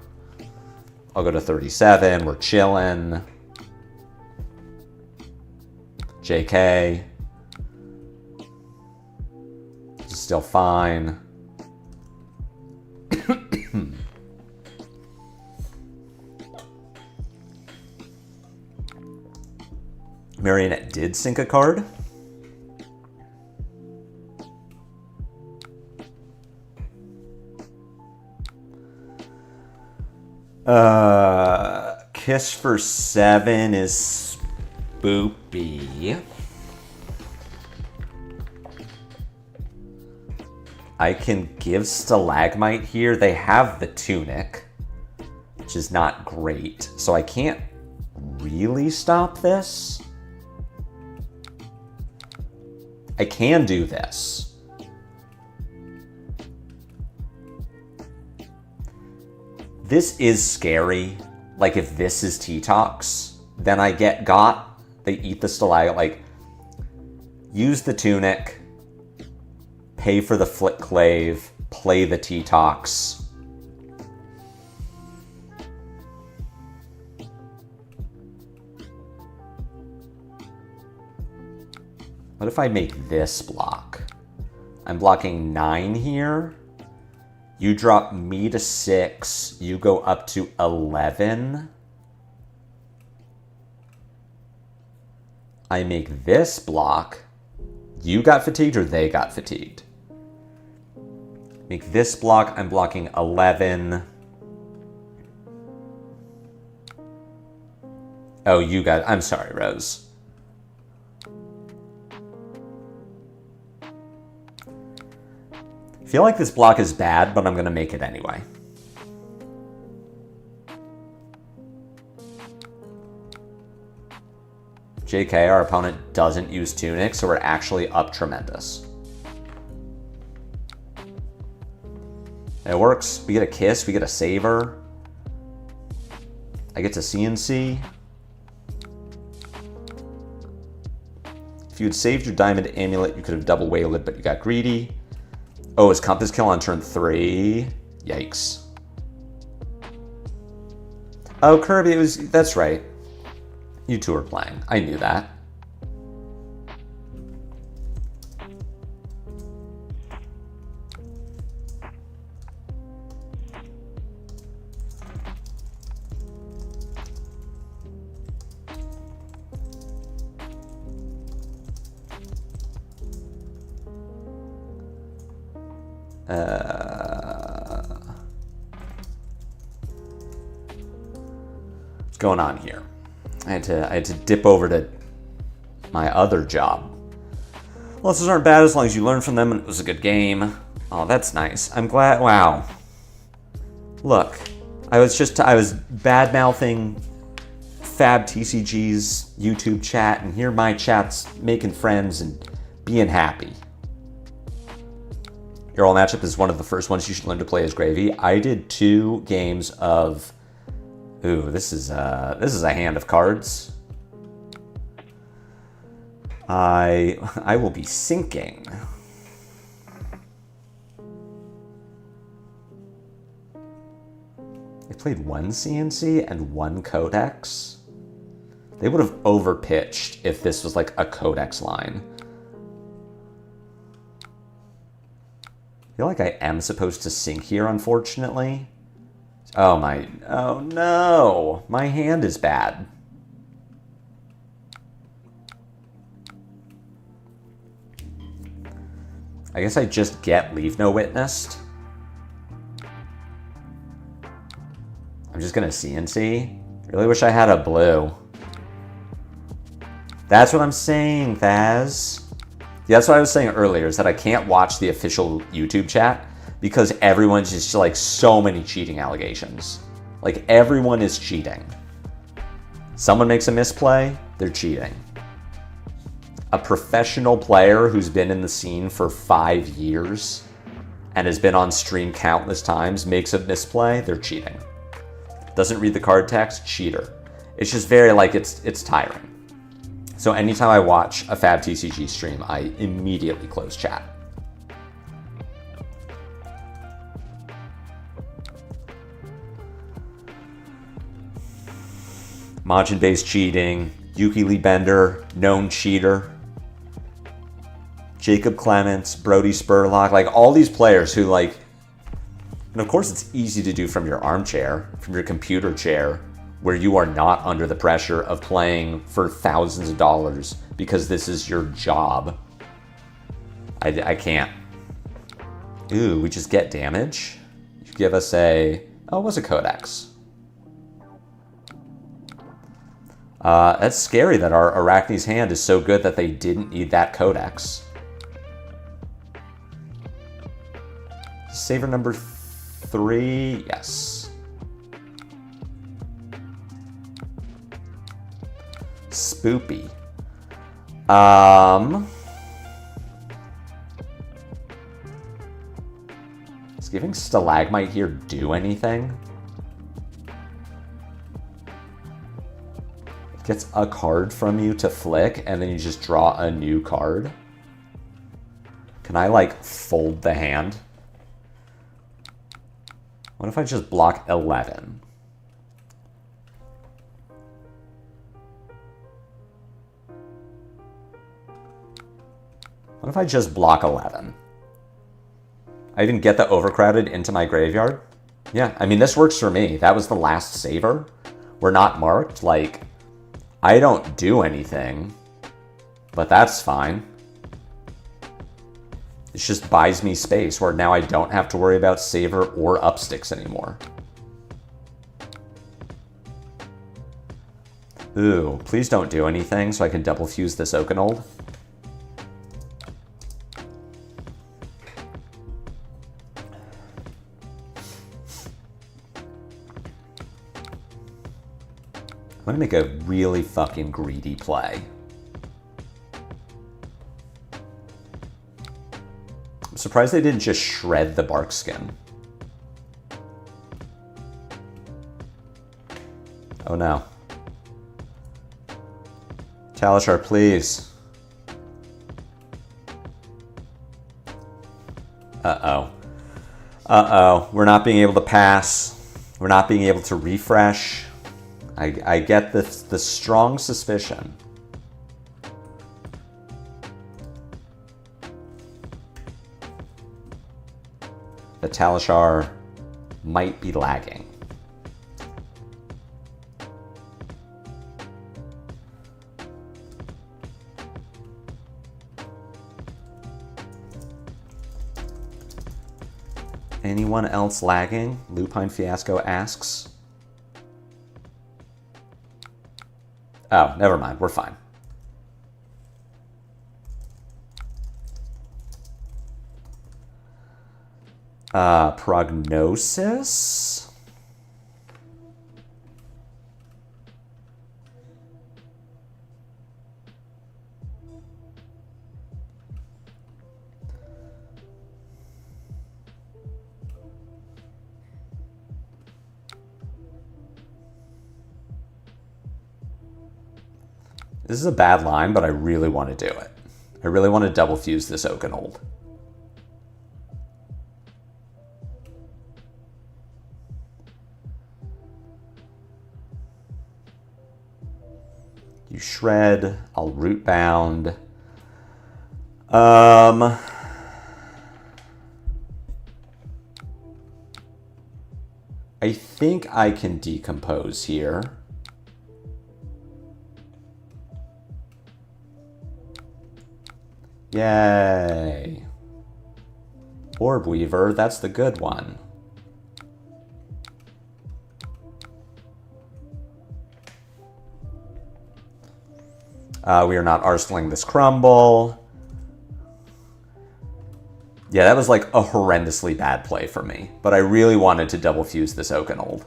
I'll go to 37, we're chilling. JK. This is still fine. Marionette did sink a card. Kiss for 7 is spoopy. I can give Stalagmite here. They have the Tunic, which is not great. So I can't really stop this. I can do this. This is scary. Like, if this is T-Tox, then I get got. They eat the Stalagmite. Like, use the Tunic, pay for the Flickclave, play the T-Tox. What if I make this block? I'm blocking 9 here. You drop me to 6. You go up to 11. I make this block. You got fatigued or they got fatigued? Make this block. I'm blocking 11. Oh, you got... I'm sorry, Rose. I feel like this block is bad, but I'm going to make it anyway. JK, our opponent doesn't use Tunic, so we're actually up tremendous. It works. We get a Kiss, we get a Saver. I get to CNC. If you had saved your Diamond Amulet, you could have double whaled it, but you got greedy. Oh, it's Compass Kill on turn 3. Yikes. Oh, Kirby, that's right. You two are playing. I knew that. What's going on here? I had to dip over to my other job. Losses aren't bad as long as you learn from them and it was a good game. Oh, that's nice. I'm glad. Wow. Look, I was bad-mouthing Fab TCG's YouTube chat, and here my chat's making friends and being happy. Your all matchup is one of the first ones you should learn to play as Gravy. I did 2 games of... Ooh, this is a hand of cards. I will be sinking. They played 1 CNC and 1 Codex. They would have overpitched if this was like a Codex line. I feel like I am supposed to sink here, unfortunately. Oh no, my hand is bad. I guess I just get Leave No Witnessed. I'm just gonna CNC. Really wish I had a blue. That's what I'm saying, Thaz. Yeah, that's what I was saying earlier, is that I can't watch the official YouTube chat because everyone's just like so many cheating allegations. Like, everyone is cheating. Someone makes a misplay, they're cheating. A professional player who's been in the scene for 5 years and has been on stream countless times makes a misplay, they're cheating. Doesn't read the card text, cheater. It's just very, like, it's tiring. So anytime I watch a Fab TCG stream, I immediately close chat. Majin-based cheating, Yuki Lee Bender, known cheater. Jacob Clements, Brody Spurlock, like all these players who like, and of course it's easy to do from your armchair, from your computer chair, where you are not under the pressure of playing for thousands of dollars because this is your job. I can't. Ooh, we just get damage? You give us a, oh, it was a codex. That's scary that our Arachne's hand is so good that they didn't need that codex. Saver number 3, yes. Spoopy. Is giving Stalagmite here do anything? It gets a card from you to flick, and then you just draw a new card. Can I, like, fold the hand? What if I just block 11? What if I just block 11? I even get the overcrowded into my graveyard? Yeah, I mean, this works for me. That was the last saver. We're not marked. Like, I don't do anything, but that's fine. It just buys me space where now I don't have to worry about saver or upsticks anymore. Ooh, please don't do anything so I can double fuse this Oakenold. I'm gonna make a really fucking greedy play. I'm surprised they didn't just shred the bark skin. Oh no. Talishar, please. Uh-oh. Uh-oh. We're not being able to pass. We're not being able to refresh. I get the strong suspicion. That Talishar might be lagging. Anyone else lagging? Lupine Fiasco asks. Oh, never mind. We're fine. Prognosis? This is a bad line, but I really want to do it. I really want to double fuse this Oakenold. You shred, I'll root bound. I think I can decompose here. Yay. Orb Weaver, that's the good one. We are not arsenaling this crumble. Yeah, that was like a horrendously bad play for me, but I really wanted to double fuse this Oakenold.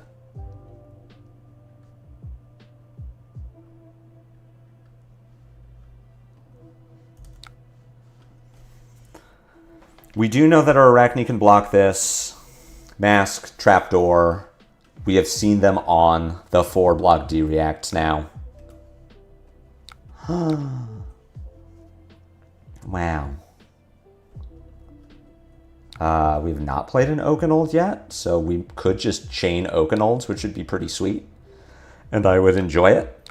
We do know that our Arachne can block this. Mask, Trapdoor. We have seen them on the 4-block D-Reacts now. Wow. We have not played an Oakenold yet, so we could just chain Oakenolds, which would be pretty sweet. And I would enjoy it.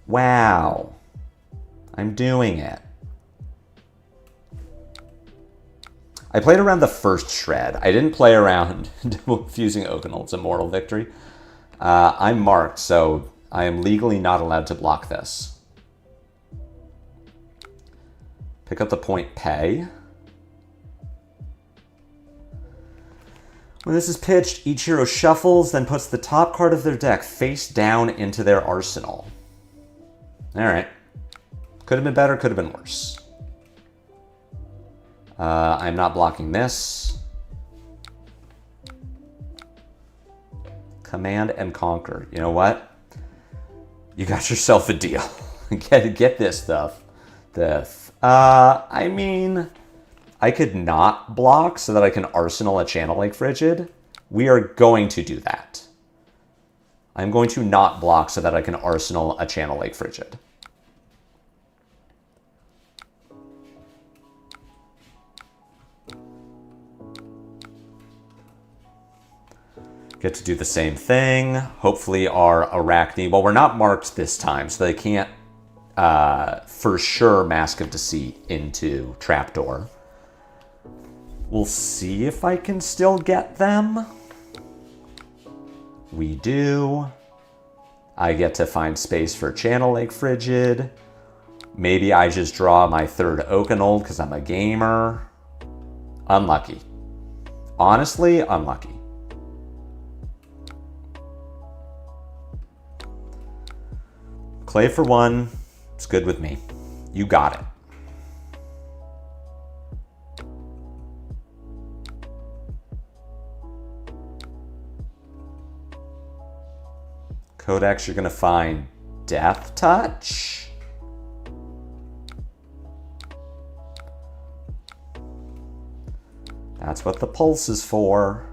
Wow. I'm doing it. I played around the first shred. I didn't play around fusing Oakenhold's Immortal Victory. I'm marked, so I am legally not allowed to block this. Pick up the point pay. When this is pitched, each hero shuffles, then puts the top card of their deck face down into their arsenal. Alright. Could have been better, could have been worse. I'm not blocking this. Command and Conquer. You know what? You got yourself a deal. Get this stuff. I mean, I could not block so that I can arsenal a Channel Lake Frigid. We are going to do that. I'm going to not block so that I can arsenal a Channel Lake Frigid. Get to do the same thing. Hopefully our Arachne... Well, we're not marked this time, so they can't for sure Mask of Deceit into Trapdoor. We'll see if I can still get them. We do. I get to find space for Channel Lake Frigid. Maybe I just draw my third Oakenhold because I'm a gamer. Unlucky. Honestly, unlucky. Clay for one. It's good with me. You got it. Codex, you're going to find Death Touch. That's what the pulse is for.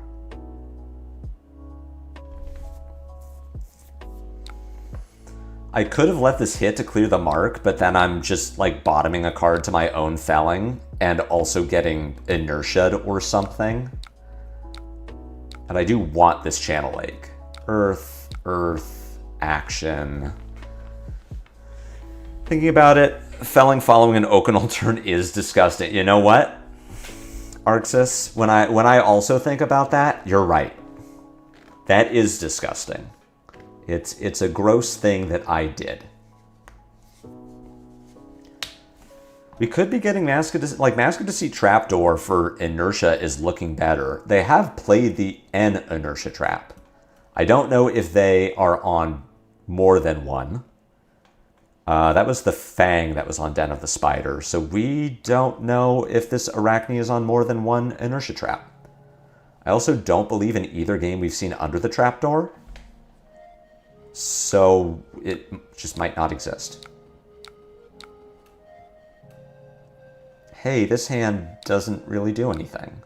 I could have let this hit to clear the mark, but then I'm just like bottoming a card to my own felling and also getting inertia or something. And I do want this Channel Lake. Earth, action. Thinking about it, felling following an Oakenhold turn is disgusting. You know what, Arxis? When I also think about that, you're right. That is disgusting. It's a gross thing that I did. We could be getting Mask of Deceit, like Mask of Deceit Trapdoor for inertia is looking better. They have played the N inertia trap. I don't know if they are on more than one. That was the Fang that was on Den of the Spider. So we don't know if this Arachne is on more than one inertia trap. I also don't believe in either game we've seen under the trapdoor. So it just might not exist. Hey, this hand doesn't really do anything.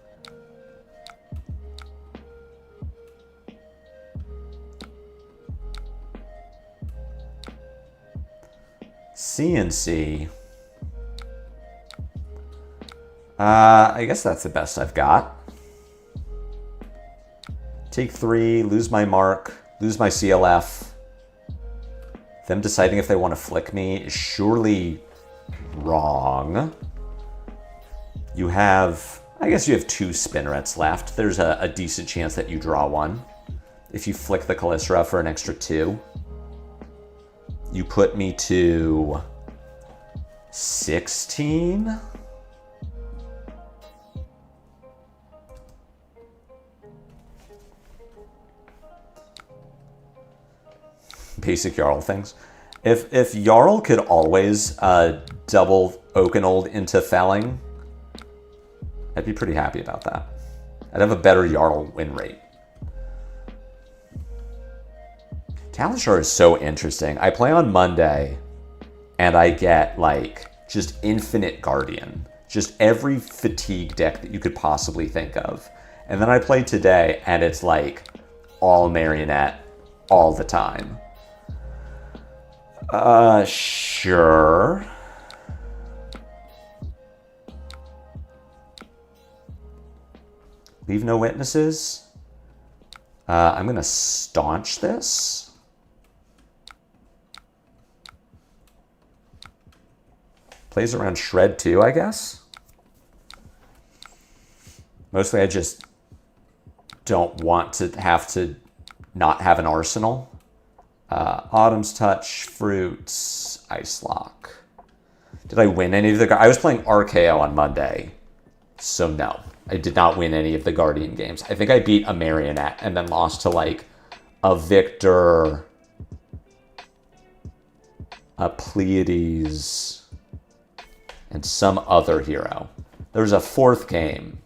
CNC. I guess that's the best I've got. Take 3, lose my mark, lose my CLF. Them deciding if they want to flick me is surely wrong. You have, I guess you have 2 spinnerets left. There's a decent chance that you draw one. If you flick the Callisra for an extra 2. You put me to 16. Basic Jarl things. If Jarl could always double Oakenhold into felling, I'd be pretty happy about that. I'd have a better Jarl win rate. Talishar is so interesting. I play on Monday, and I get, like, just infinite Guardian. Just every fatigue deck that you could possibly think of. And then I play today, and it's, like, all Marionette all the time. Sure. Leave no witnesses. I'm going to staunch this. Plays around Shred too, I guess. Mostly I just don't want to have to not have an arsenal. Autumn's Touch, Fruits, Ice Lock. Did I win any of the... I was playing RKO on Monday, so no. I did not win any of the Guardian games. I think I beat a Marionette and then lost to, like, a Victor, a Pleiades, and some other hero. There was a fourth game,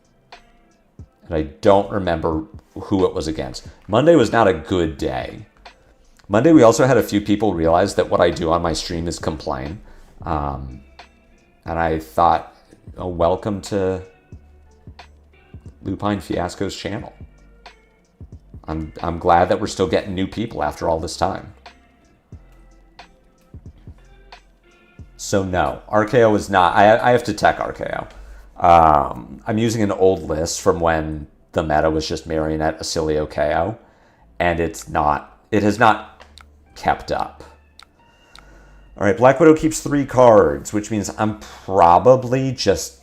and I don't remember who it was against. Monday was not a good day. Monday, we also had a few people realize that what I do on my stream is complain. And I thought, oh, welcome to Lupine Fiasco's channel. I'm glad that we're still getting new people after all this time. So no, RKO is not, I have to tech RKO. I'm using an old list from when the meta was just Marionette, Acilio, KO, and it has not kept up. All right, Black Widow keeps 3 cards, which means I'm probably just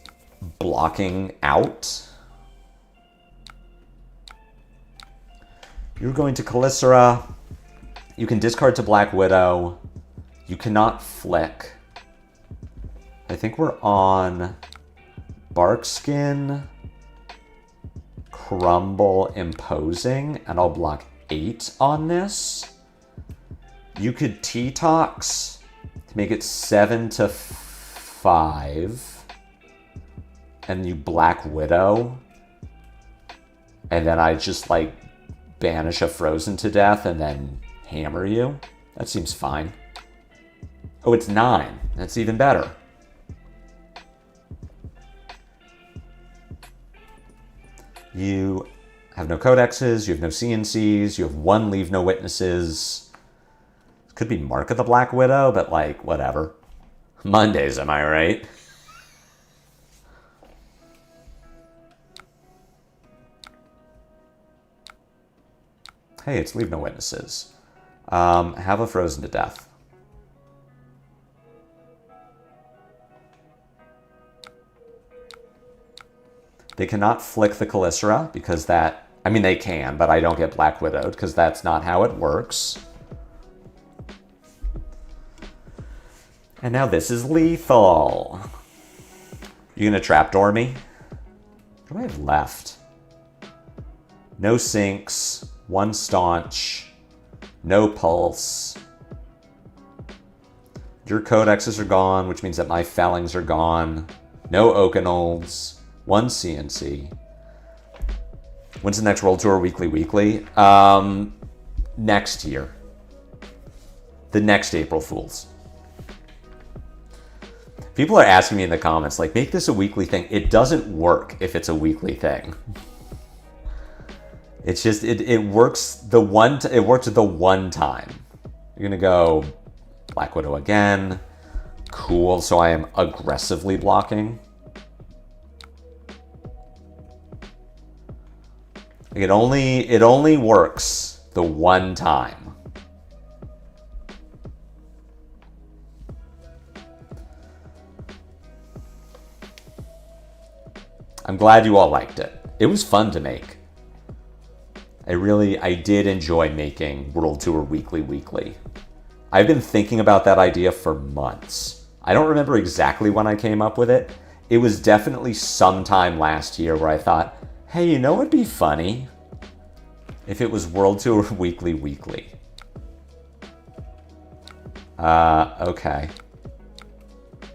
blocking out. You're going to Calicera. You can discard to Black Widow. You cannot flick. I think we're on Barkskin, Crumble, Imposing, and I'll block 8 on this. You could T-Tox to make it 7-5, and you Black Widow, and then I just like banish a Frozen to death and then hammer you. That seems fine. Oh, it's 9. That's even better. You have no codexes, you have no CNCs, you have 1 Leave No Witnesses. Could be Mark of the Black Widow, but like, whatever. Mondays, am I right? Hey, it's Leave No Witnesses. Have a Frozen to death. They cannot flick the Calicera because that... I mean, they can, but I don't get Black Widowed because that's not how it works. And now this is lethal. You gonna trapdoor me? What do I have left? No sinks, 1 staunch, no pulse. Your codexes are gone, which means that my Fellings are gone. No Oakenolds, 1 CNC. When's the next World Tour weekly? Next year. The next April Fools. People are asking me in the comments, like, make this a weekly thing. It doesn't work if it's a weekly thing. It's just, it works it worked the one time. You're gonna go Black Widow again. Cool, so I am aggressively blocking. It only works the one time. I'm glad you all liked it. It was fun to make. I did enjoy making World Tour weekly. I've been thinking about that idea for months. I don't remember exactly when I came up with it. It was definitely sometime last year where I thought, hey, you know what'd be funny? If it was World Tour weekly. Okay.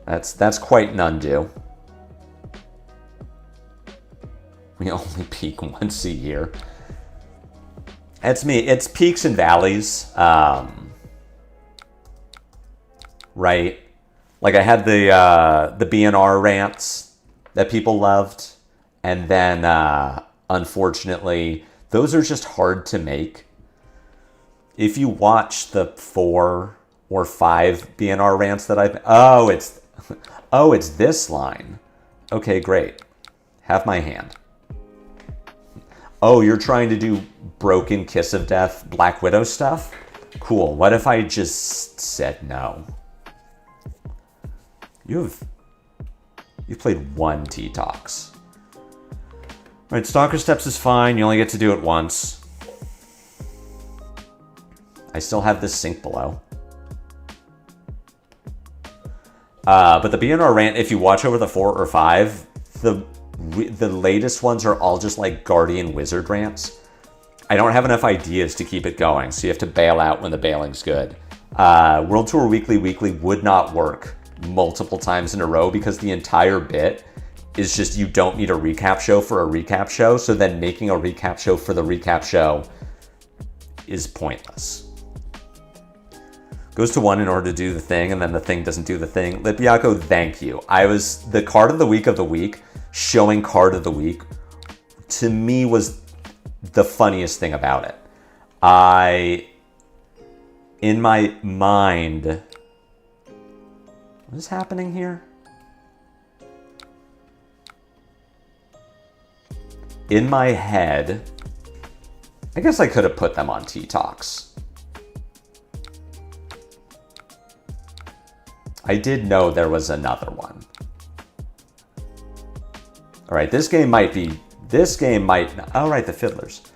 That's quite an undo. We only peak once a year. It's me. It's peaks and valleys. Right? Like I had the BNR rants that people loved. And then, unfortunately, those are just hard to make. If you watch the 4 or 5 BNR rants that I've... Oh, it's this line. Okay, great. Have my hand. Oh, you're trying to do Broken Kiss of Death Black Widow stuff? Cool. What if I just said no? You have You played 1 T-Tox. All right, Stalker Steps is fine. You only get to do it once. I still have this sink below. But the BNR rant, if you watch over the 4 or 5, the latest ones are all just like Guardian Wizard rants. I don't have enough ideas to keep it going, so you have to bail out when the bailing's good. World Tour Weekly would not work multiple times in a row because the entire bit is just you don't need a recap show for a recap show, so then making a recap show for the recap show is pointless. Goes to 1 in order to do the thing, and then the thing doesn't do the thing. Lipiaco, thank you. The card of the week, showing card of the week, to me was the funniest thing about it. In my mind, what is happening here? In my head, I guess I could have put them on T-Tox. I did know there was another one. All right, this game might, all right, the Fiddlers.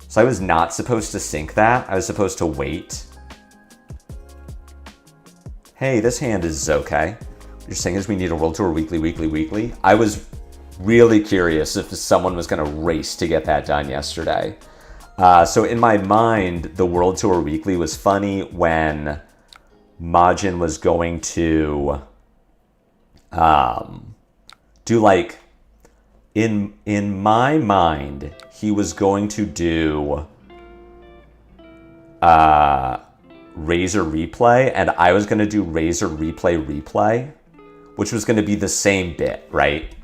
So I was not supposed to sync that. I was supposed to wait. Hey, this hand is okay. What you're saying is we need a World Tour weekly. I was really curious if someone was gonna race to get that done yesterday. So in my mind, the World Tour Weekly was funny when Majin was going to do like, in my mind, he was going to do Razor Replay, and I was going to do Razor Replay, which was going to be the same bit, right?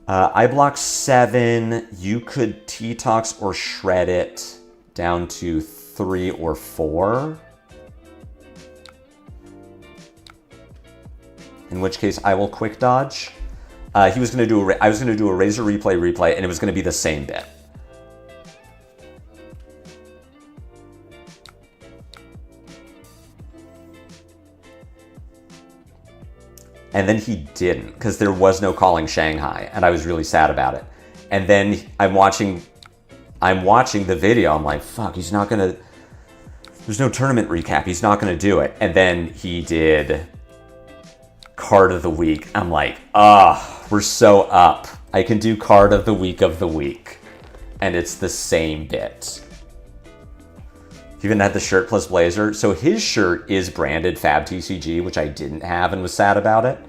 I block 7. You could T-Tox or shred it down to 3 or 4. In which case I will quick dodge. I was going to do a Razor Replay, and it was going to be the same bit. And then he didn't, because there was no calling Shanghai, and I was really sad about it. And then I'm watching the video, I'm like, fuck, he's not gonna, there's no tournament recap, he's not gonna do it. And then he did card of the week. I'm like, we're so up. I can do card of the week. And it's the same bit. He even had the shirt plus blazer. So his shirt is branded Fab TCG, which I didn't have and was sad about it.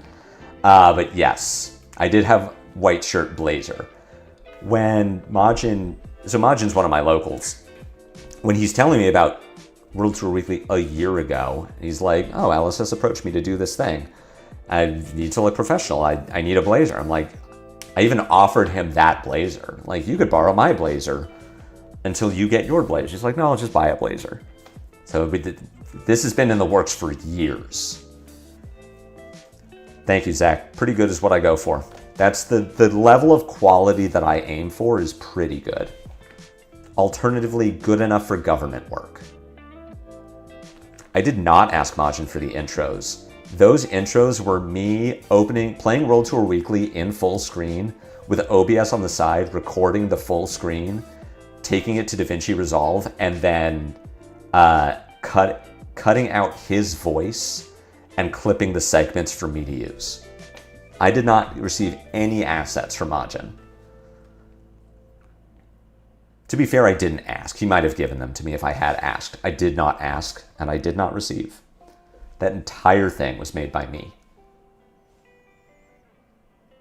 But yes, I did have white shirt blazer. When Majin's one of my locals. When he's telling me about World Tour Weekly a year ago, he's like, oh, Alice has approached me to do this thing. I need to look professional. I need a blazer. I'm like, I even offered him that blazer. Like, you could borrow my blazer until you get your blazer. He's like, no, I'll just buy a blazer. So this has been in the works for years. Thank you, Zach. Pretty good is what I go for. That's the level of quality that I aim for is pretty good. Alternatively, good enough for government work. I did not ask Majin for the intros. Those intros were me playing World Tour Weekly in full screen with OBS on the side, recording the full screen, taking it to DaVinci Resolve, and then cutting out his voice and clipping the segments for me to use. I did not receive any assets from Majin. To be fair, I didn't ask. He might have given them to me if I had asked. I did not ask, and I did not receive. That entire thing was made by me.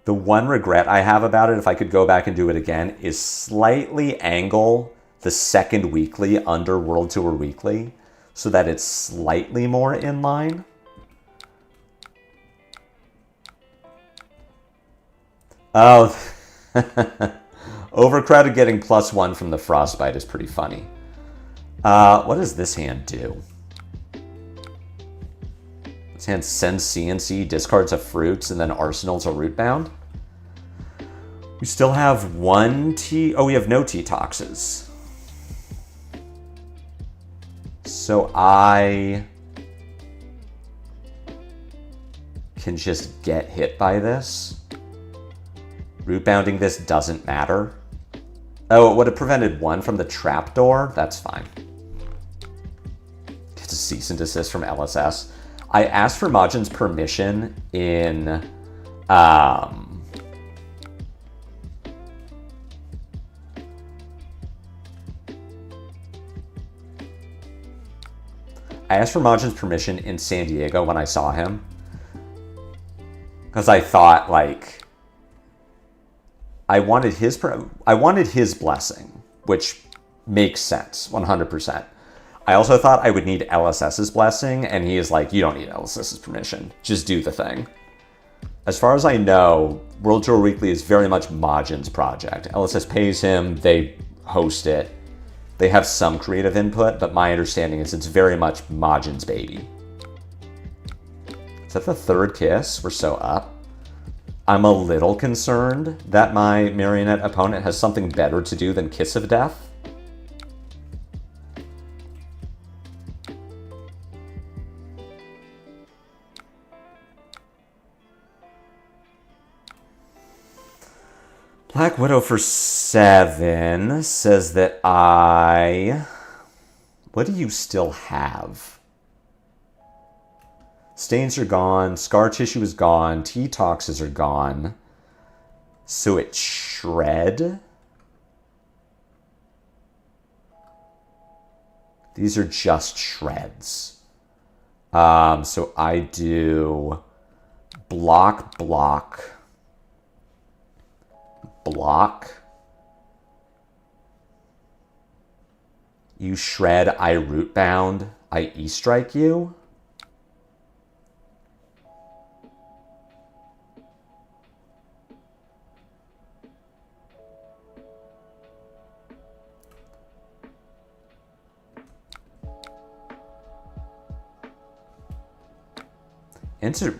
The one regret I have about it, if I could go back and do it again, is slightly angle the second weekly under World Tour Weekly so that it's slightly more in line. Oh, Overcrowded getting +1 from the Frostbite is pretty funny. What does this hand do? This hand sends CNC, discards a fruits, and then arsenals a rootbound. We still have one T. Oh, we have no T-Toxes. So can just get hit by this. Root bounding this doesn't matter. Oh, it would have prevented one from the trapdoor? That's fine. Gets a cease and desist from LSS. I asked for Majin's permission in... I asked for Majin's permission in San Diego when I saw him. Because I thought, like... I wanted his blessing, which makes sense, 100%. I also thought I would need LSS's blessing, and he is like, you don't need LSS's permission. Just do the thing. As far as I know, World Tour Weekly is very much Majin's project. LSS pays him, they host it. They have some creative input, but my understanding is it's very much Majin's baby. Is that the third kiss? We're so up. I'm a little concerned that my Marionette opponent has something better to do than Kiss of Death. Black Widow for 7 says that what do you still have? Stains are gone, scar tissue is gone, T-toxes are gone. So it's shred. These are just shreds. So I do block, block, block. You shred, I root bound, I E-strike you.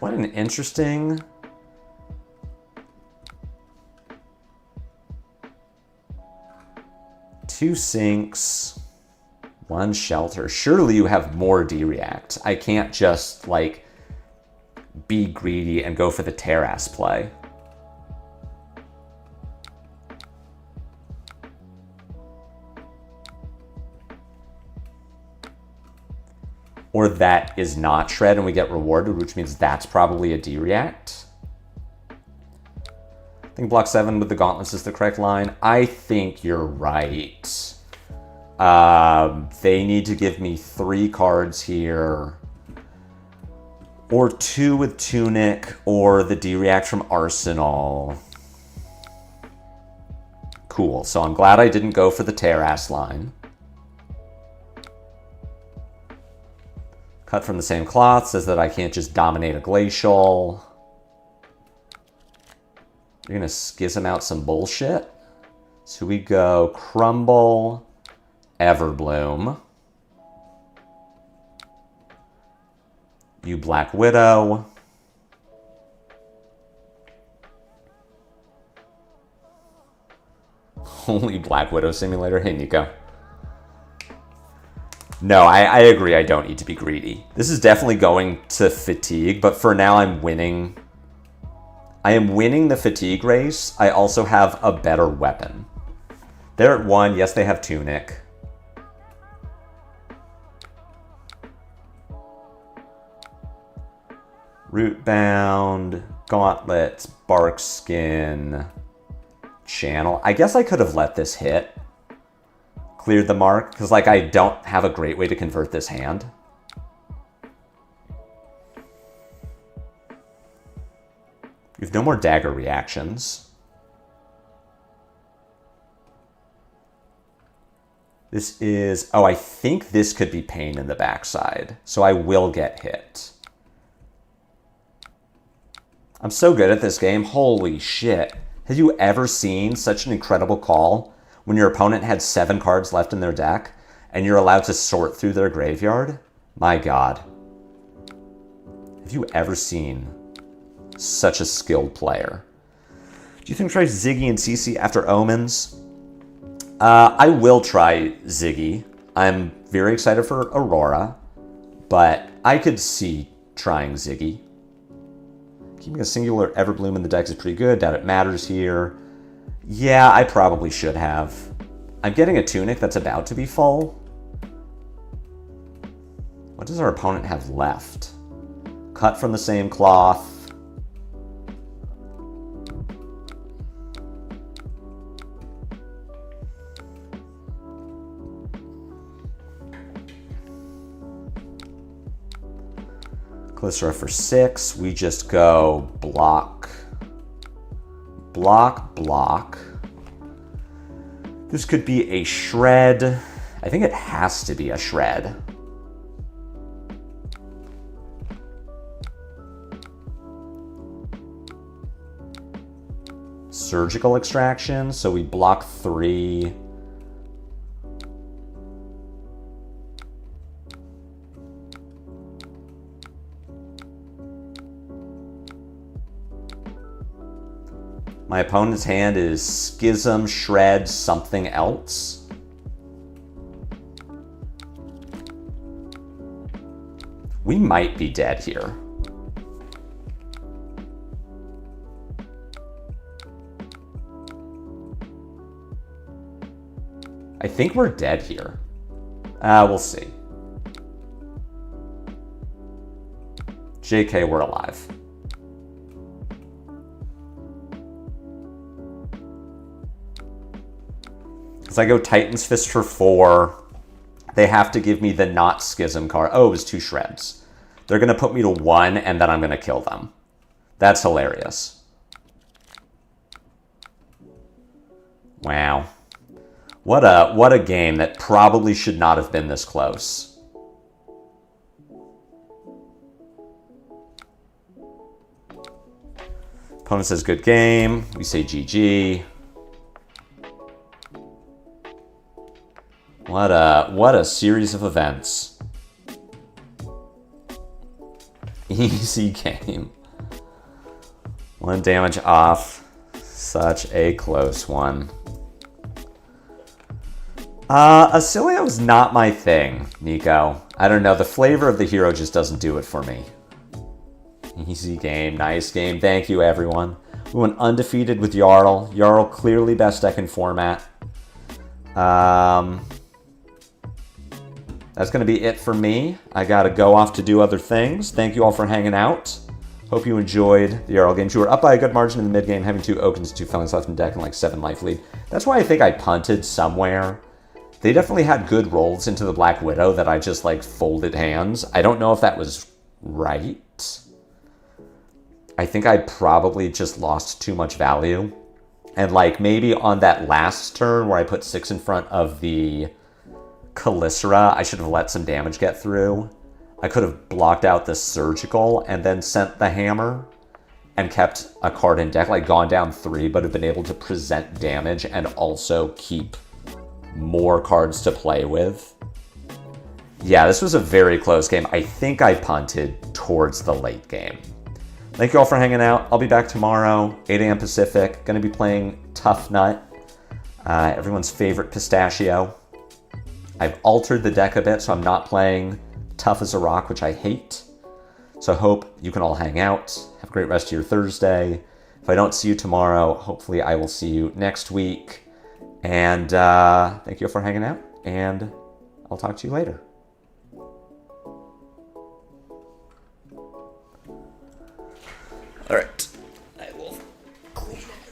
What an interesting... Two sinks, one shelter. Surely you have more D-react. I can't just, like, be greedy and go for the Terras play. Or that is not shred and we get rewarded, which means that's probably a D-react. I think block 7 with the gauntlets is the correct line. I think you're right. They need to give me 3 cards here. Or 2 with Tunic, or the D-react from Arsenal. Cool, so I'm glad I didn't go for the Terras line. Cut from the same cloth says that I can't just dominate a glacial. You're gonna schism out some bullshit. So we go Crumble, Everbloom. You Black Widow. Holy Black Widow simulator. Hey, Nico. No, I agree. I don't need to be greedy. This is definitely going to fatigue, but for now I'm winning. I am winning the fatigue race. I also have a better weapon. They're at 1. Yes, they have Tunic. Rootbound, Gauntlets, Barkskin, Channel. I guess I could have let this hit. Cleared the mark, because like I don't have a great way to convert this hand. You have no more dagger reactions. This is... Oh, I think this could be pain in the backside. So I will get hit. I'm so good at this game. Holy shit. Have you ever seen such an incredible call when your opponent had 7 cards left in their deck and you're allowed to sort through their graveyard? My God. Have you ever seen such a skilled player? Do you think try Ziggy and CC after Omens? I will try Ziggy. I'm very excited for Aurora, but I could see trying Ziggy. Keeping a singular Everbloom in the deck is pretty good. Doubt it matters here. Yeah, I probably should have. I'm getting a Tunic that's about to be full. What does our opponent have left? Cut from the same cloth. Glycera for 6. We just go block, block, block. This could be a shred. I think it has to be a shred. Surgical extraction, so we block 3. My opponent's hand is Schism, Shred, something else. We might be dead here. I think we're dead here. We'll see. JK, we're alive. As I go Titan's Fist for 4, they have to give me the not Schism card. Oh, it was 2 shreds. They're going to put me to 1, and then I'm going to kill them. That's hilarious. Wow. What a game that probably should not have been this close. Opponent says good game. We say GG. What a series of events. Easy game. 1 damage off. Such a close one. Acilia was not my thing, Nico. I don't know. The flavor of the hero just doesn't do it for me. Easy game. Nice game. Thank you, everyone. We went undefeated with Jarl. Jarl clearly best deck in format. That's going to be it for me. I got to go off to do other things. Thank you all for hanging out. Hope you enjoyed the Jarl games. You were up by a good margin in the mid-game, having 2 Okins and 2 Fangs left in deck and like 7 life lead. That's why I think I punted somewhere. They definitely had good rolls into the Black Widow that I just like folded hands. I don't know if that was right. I think I probably just lost too much value. And like maybe on that last turn where I put 6 in front of the Glycera, I should have let some damage get through. I could have blocked out the Surgical and then sent the Hammer and kept a card in deck, like gone down 3, but have been able to present damage and also keep more cards to play with. Yeah, this was a very close game. I think I punted towards the late game. Thank you all for hanging out. I'll be back tomorrow, 8 a.m. Pacific. Going to be playing Tough Nut, everyone's favorite pistachio. I've altered the deck a bit, so I'm not playing Tough as a Rock, which I hate. So I hope you can all hang out. Have a great rest of your Thursday. If I don't see you tomorrow, hopefully I will see you next week. And thank you all for hanging out, and I'll talk to you later. All right.